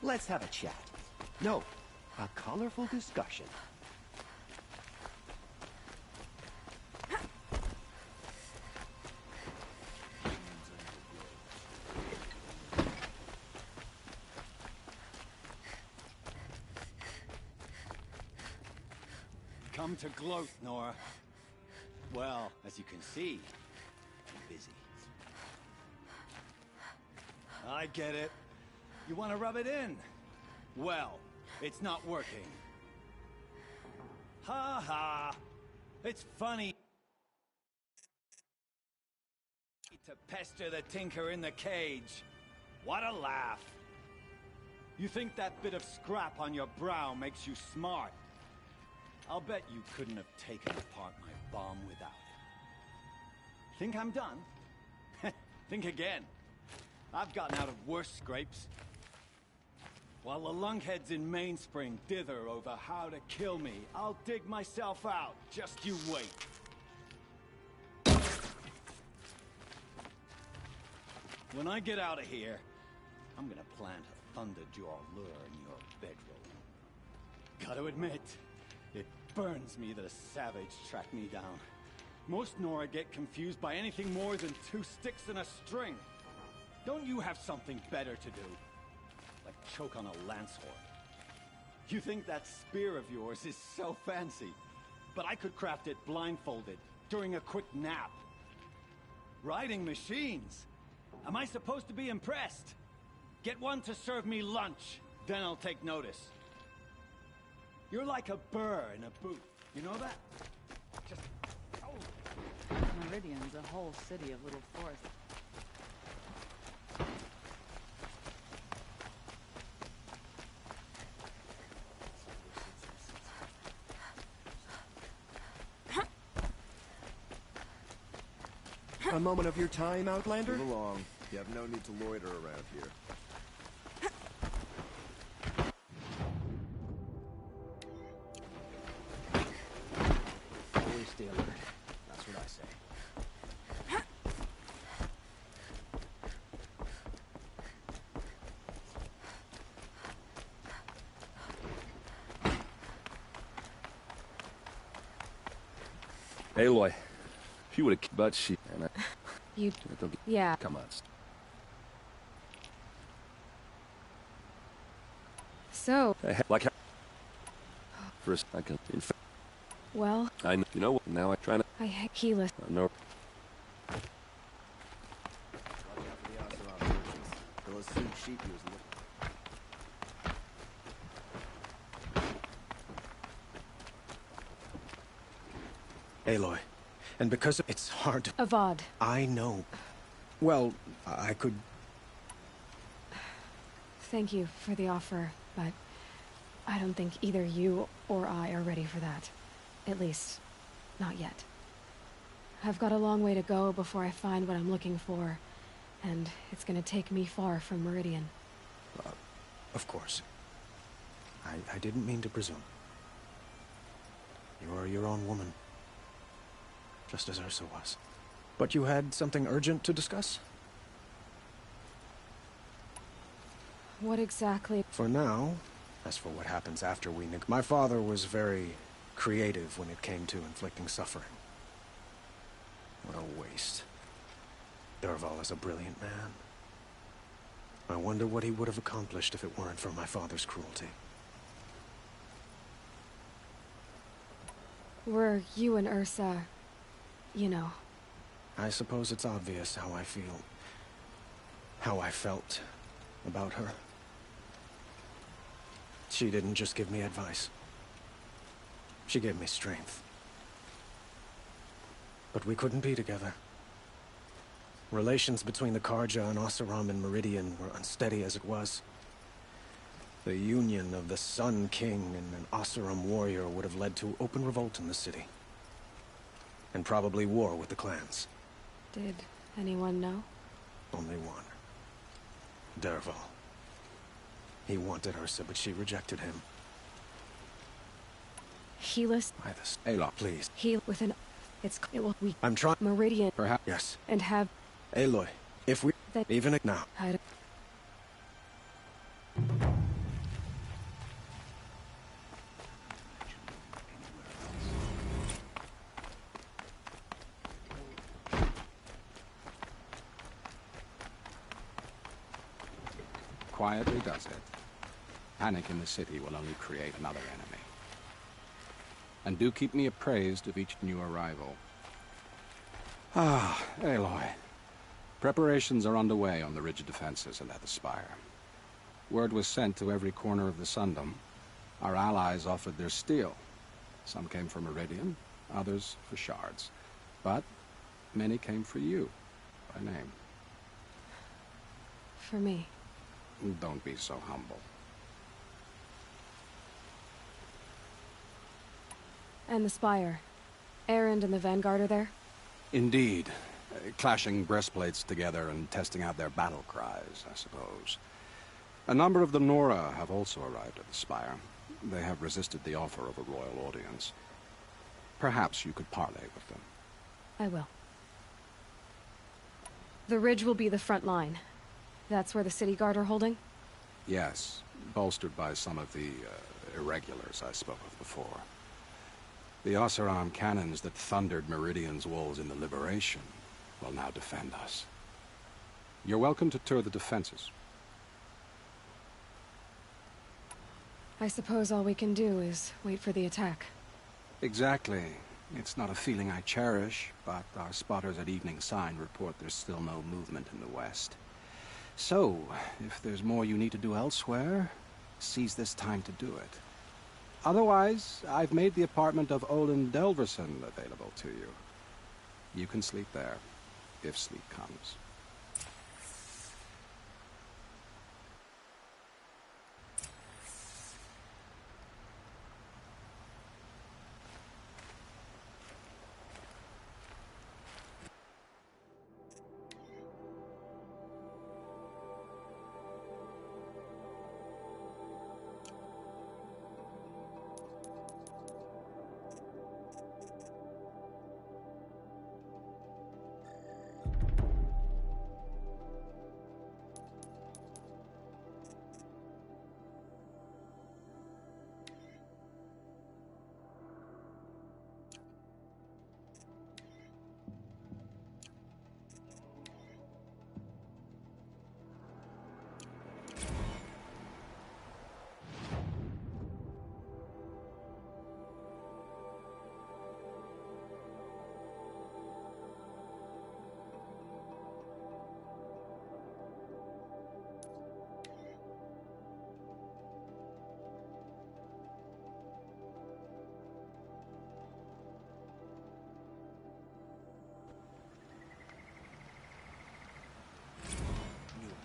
Let's have a chat. No, a colorful discussion. Come to gloat, Nora. Well, as you can see, I'm busy. I get it. You want to rub it in? Well, it's not working. Ha ha! It's funny to pester the tinker in the cage. What a laugh! You think that bit of scrap on your brow makes you smart? I'll bet you couldn't have taken apart my bomb without it. Think I'm done? Think again. I've gotten out of worse scrapes. While the lunkheads in Mainspring dither over how to kill me, I'll dig myself out. Just you wait. When I get out of here, I'm gonna plant a Thunderjaw lure in your bedroll. Gotta admit, it burns me that a savage tracked me down. Most Nora get confused by anything more than 2 sticks and a string. Don't you have something better to do? Like choke on a lance horn. You think that spear of yours is so fancy? but I could craft it blindfolded, during a quick nap. Riding machines? Am I supposed to be impressed? Get one to serve me lunch, then I'll take notice. You're like a burr in a boot, you know that? Just... oh. Meridian's a whole city of little forests. A moment of your time, Outlander? Move along. You have no need to loiter around here. Always stay alert. That's what I say. Aloy, if you would have... But she... And I, You... Yeah. Come on. So... Like... For a second... Well... I know... You know what? Now I try to... I hate Keyless. No. They'll assume sheep use them. Aloy. And because it's hard to... Avad. I know. Well, I could... Thank you for the offer, but I don't think either you or I are ready for that. At least, not yet. I've got a long way to go before I find what I'm looking for, and it's gonna take me far from Meridian. Of course. I didn't mean to presume. You are your own woman. Just as Ursa was. But you had something urgent to discuss? What exactly? For now, as for what happens after we my father was very creative when it came to inflicting suffering. What a waste. Dervahl is a brilliant man. I wonder what he would have accomplished if it weren't for my father's cruelty. Were you and Ursa... you know. I suppose it's obvious how I feel. How I felt about her. She didn't just give me advice. She gave me strength. But we couldn't be together. Relations between the Carja and Oseram and Meridian were unsteady as it was. The union of the Sun King and an Oseram warrior would have led to open revolt in the city. And probably war with the clans. Did anyone know? Only one. Dervahl. He wanted Ursa, but she rejected him. Helis. By this. Aloy, please. Heal with an... It will... We... I'm trying... Meridian. Perhaps. Yes. And have... Aloy, if we... That... Even now. I... Quietly does it. Panic in the city will only create another enemy. And do keep me appraised of each new arrival. Ah, Aloy. Preparations are underway on the ridge defenses and at the spire. Word was sent to every corner of the Sundom. Our allies offered their steel. Some came for Meridian, others for shards. But many came for you, by name. For me. Don't be so humble. And the Spire. Erend and the Vanguard are there? Indeed. Clashing breastplates together and testing out their battle cries, I suppose. A number of the Nora have also arrived at the Spire. They have resisted the offer of a royal audience. Perhaps you could parley with them. I will. The ridge will be the front line. That's where the City Guard are holding? Yes, bolstered by some of the irregulars I spoke of before. The Oseram cannons that thundered Meridian's walls in the Liberation will now defend us. You're welcome to tour the defenses. I suppose all we can do is wait for the attack. Exactly. It's not a feeling I cherish, but our spotters at Evening Sign report there's still no movement in the west. So, if there's more you need to do elsewhere, seize this time to do it. Otherwise, I've made the apartment of Olin Delverson available to you. You can sleep there, if sleep comes.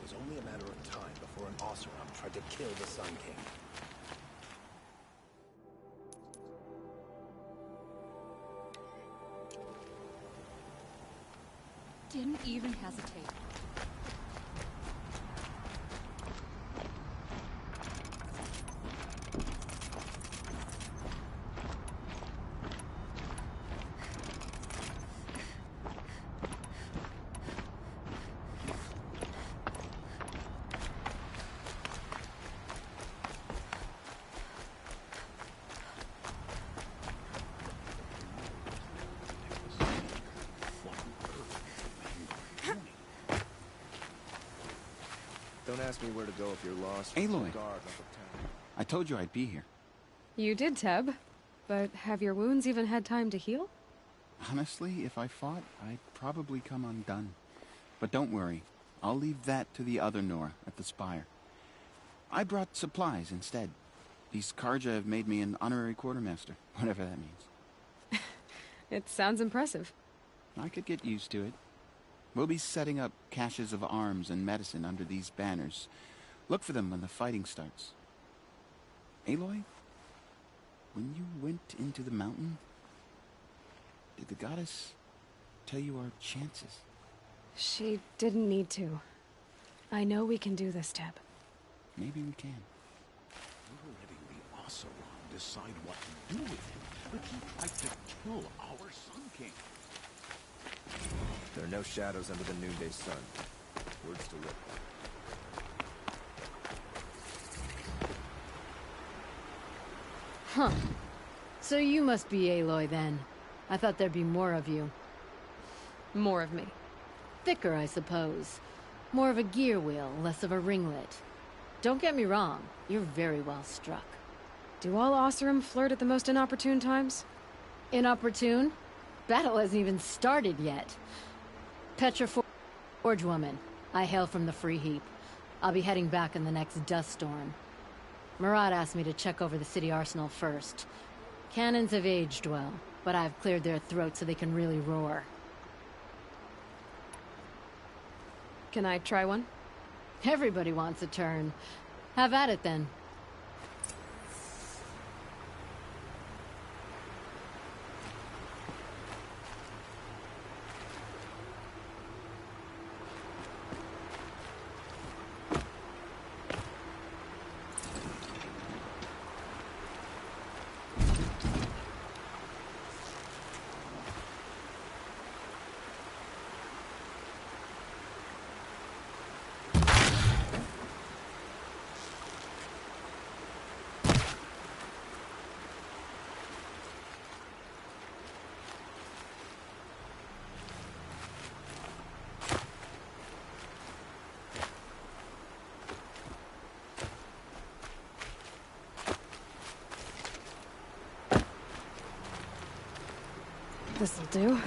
It was only a matter of time before an Oseram tried to kill the Sun King. Didn't even hesitate. Don't ask me where to go if you're lost. Aloy, Guard up uptown. I told you I'd be here. You did, Teb. But have your wounds even had time to heal? Honestly, if I fought, I'd probably come undone. But don't worry. I'll leave that to the other Nora at the Spire. I brought supplies instead. These Karja have made me an honorary quartermaster, whatever that means. It sounds impressive. I could get used to it. We'll be setting up caches of arms and medicine under these banners. Look for them when the fighting starts. Aloy, when you went into the mountain, did the goddess tell you our chances? She didn't need to. I know we can do this, Teb. Maybe we can. We're letting the Oseram decide what to do with him, but he'd like to kill our Sun King. There are no shadows under the noonday sun. Words to live by. Huh. So you must be Aloy then. I thought there'd be more of you. More of me. Thicker, I suppose. More of a gear wheel, less of a ringlet. Don't get me wrong, you're very well struck. Do all Oseram flirt at the most inopportune times? Inopportune? Battle hasn't even started yet. Petra Forge Woman. I hail from the Free Heap. I'll be heading back in the next dust storm. Murad asked me to check over the city arsenal first. Cannons have aged well, but I've cleared their throats so they can really roar. Can I try one? Everybody wants a turn. Have at it then. This'll do.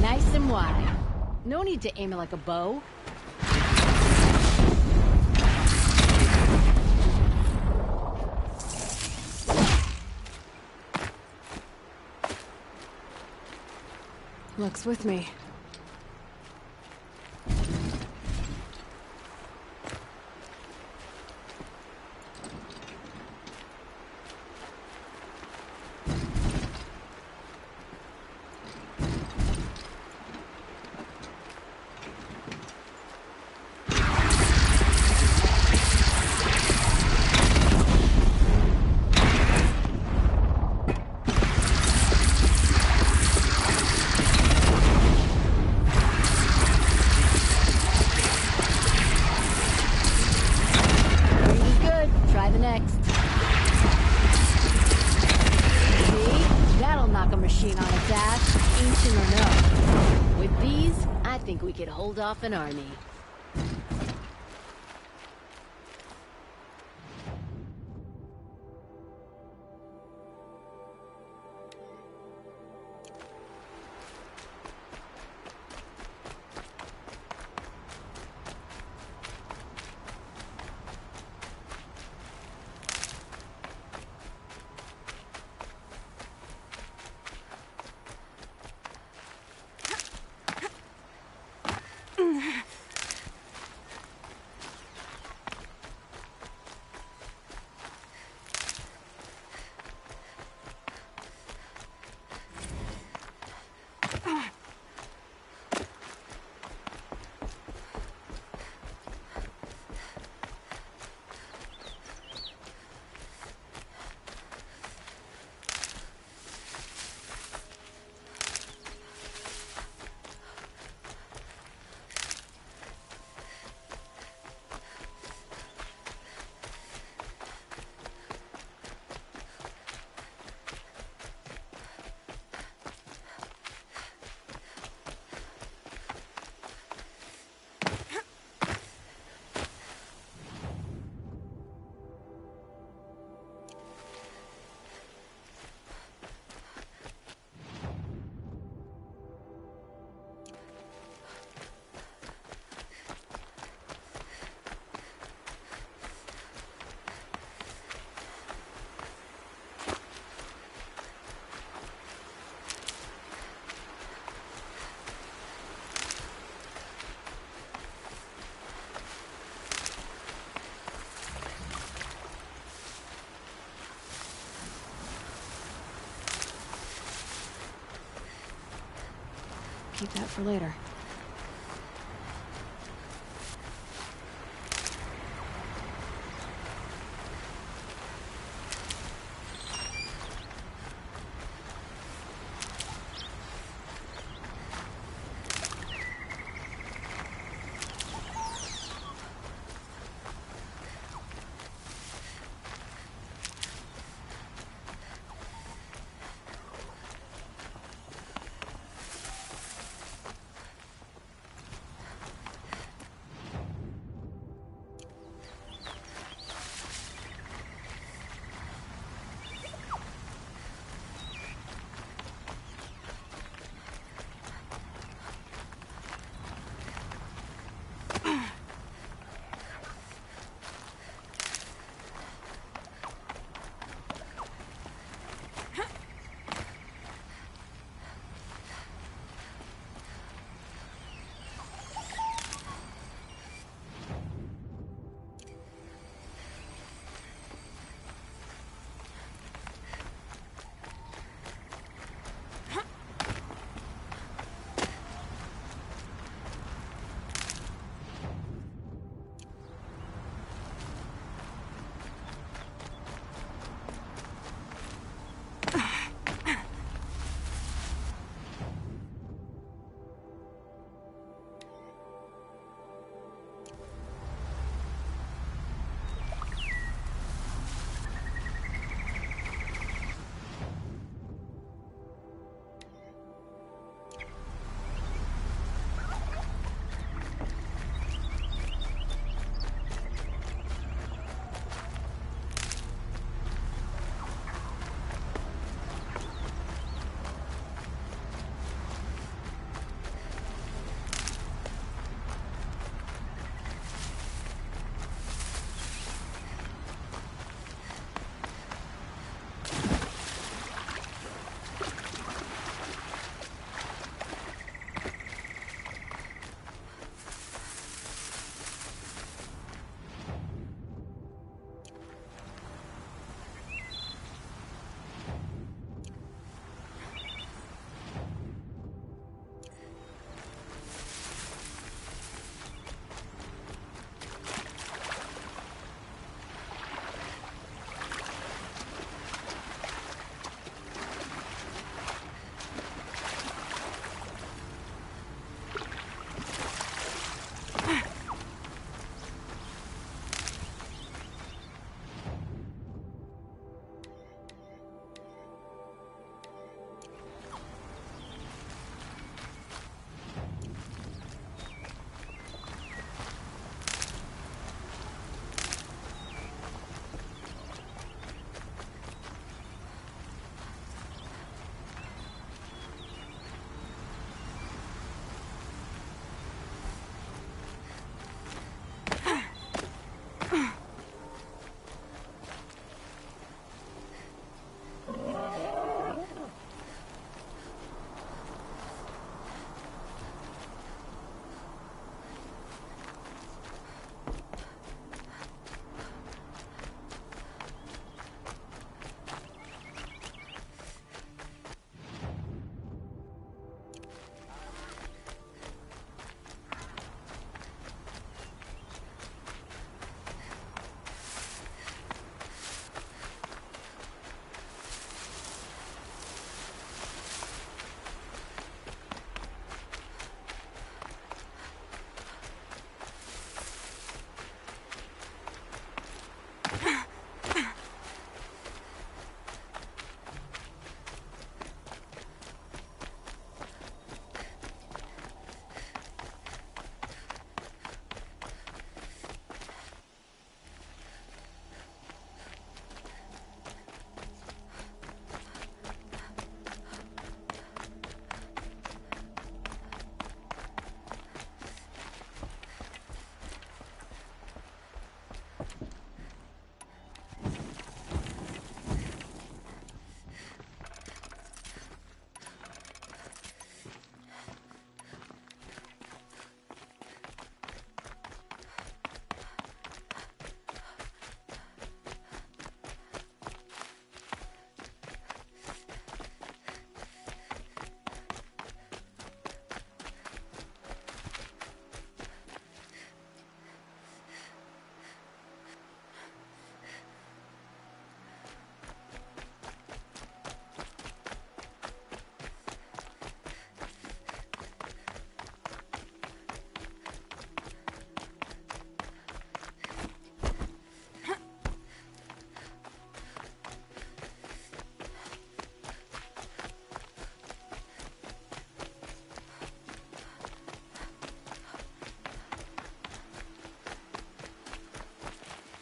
Nice and wide. No need to aim it like a bow. Luck's with me. Hold off an army. Keep that for later.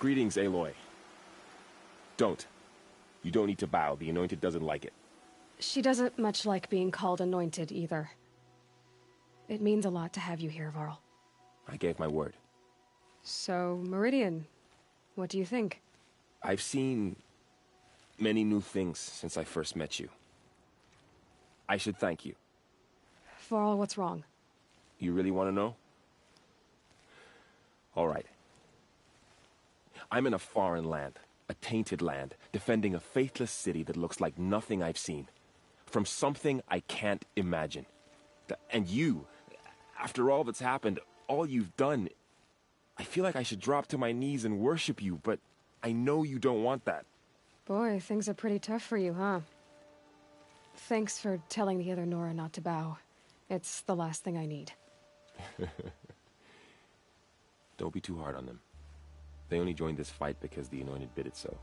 Greetings, Aloy. Don't. You don't need to bow. The Anointed doesn't like it. She doesn't much like being called anointed, either. It means a lot to have you here, Varl. I gave my word. So, Meridian, what do you think? I've seen many new things since I first met you. I should thank you. Varl, what's wrong? You really want to know? All right. I'm in a foreign land, a tainted land, defending a faithless city that looks like nothing I've seen. From something I can't imagine. And you, after all that's happened, all you've done, I feel like I should drop to my knees and worship you, but I know you don't want that. Boy, things are pretty tough for you, huh? Thanks for telling the other Nora not to bow. It's the last thing I need. Don't be too hard on them. They only joined this fight because the Anointed bid it so.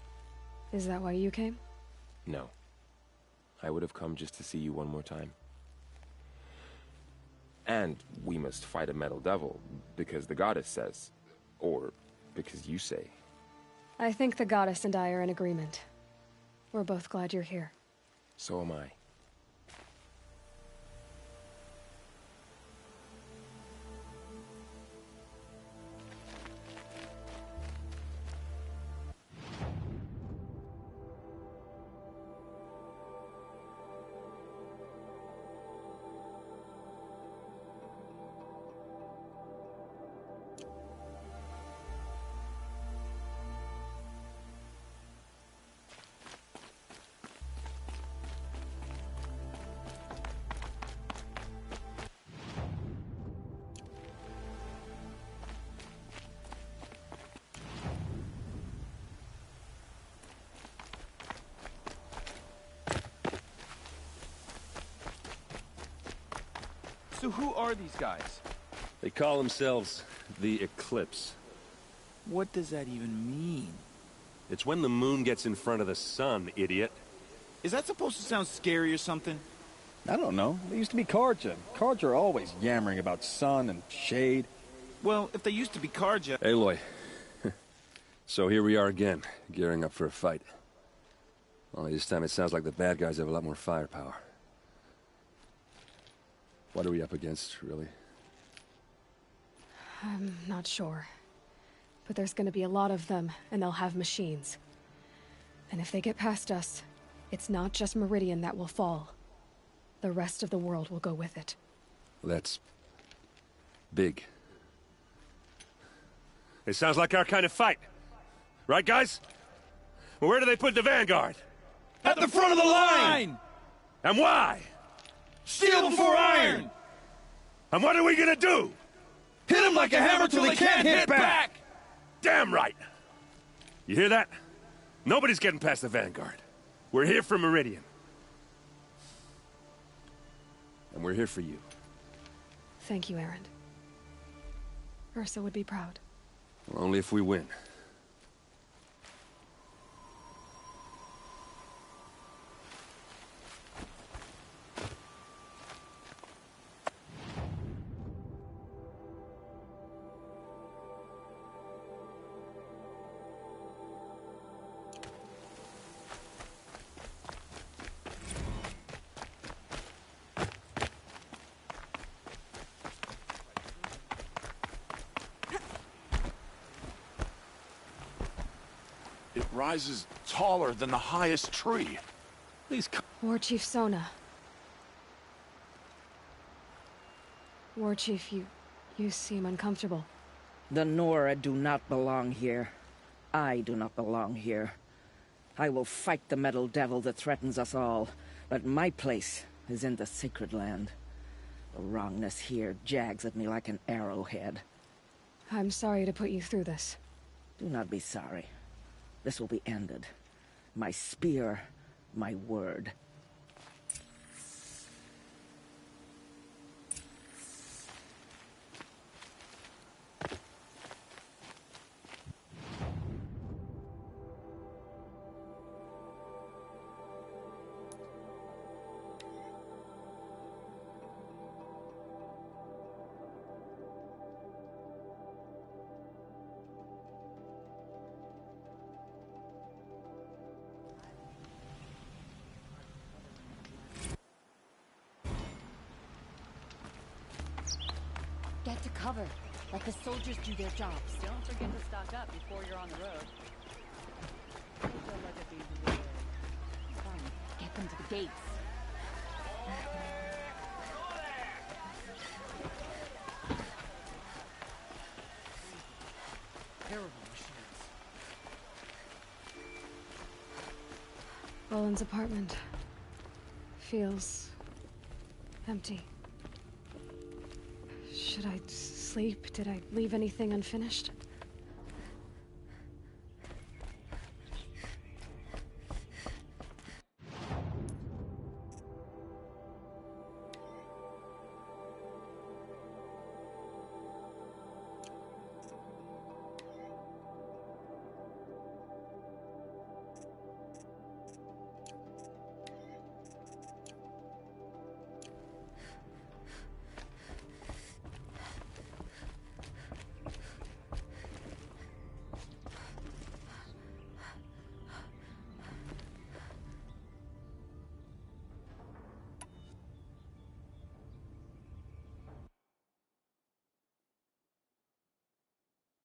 Is that why you came? No. I would have come just to see you one more time. And we must fight a metal devil, because the goddess says. Or because you say. I think the goddess and I are in agreement. We're both glad you're here. So am I. So who are these guys? They call themselves the Eclipse. What does that even mean? It's when the moon gets in front of the sun, idiot. Is that supposed to sound scary or something? I don't know. They used to be Carja. Carja are always yammering about sun and shade. Well, if they used to be Carja... Aloy. So here we are again, gearing up for a fight. Only this time it sounds like the bad guys have a lot more firepower. What are we up against, really? I'm not sure. But there's gonna be a lot of them, and they'll have machines. And if they get past us, it's not just Meridian that will fall. The rest of the world will go with it. Well, that's... big. It sounds like our kind of fight. Right, guys? Well, where do they put the Vanguard? At the front of the line! And why? Steel before iron! And what are we gonna do? Hit them like a hammer till they can't hit back! Damn right! You hear that? Nobody's getting past the Vanguard. We're here for Meridian. And we're here for you. Thank you, Erend. Ursa would be proud. Well, only if we win. It rises taller than the highest tree. Please come. War Chief Sona. War Chief, you seem uncomfortable. The Nora do not belong here. I do not belong here. I will fight the metal devil that threatens us all, but my place is in the sacred land. The wrongness here jags at me like an arrowhead. I'm sorry to put you through this. Do not be sorry. This will be ended. My spear, my word. Get to cover. Let the soldiers do their jobs. Don't forget to stock up before you're on the road. Come, get them to the gates. Terrible machines. Roland's apartment feels empty. Should I sleep? Did I leave anything unfinished?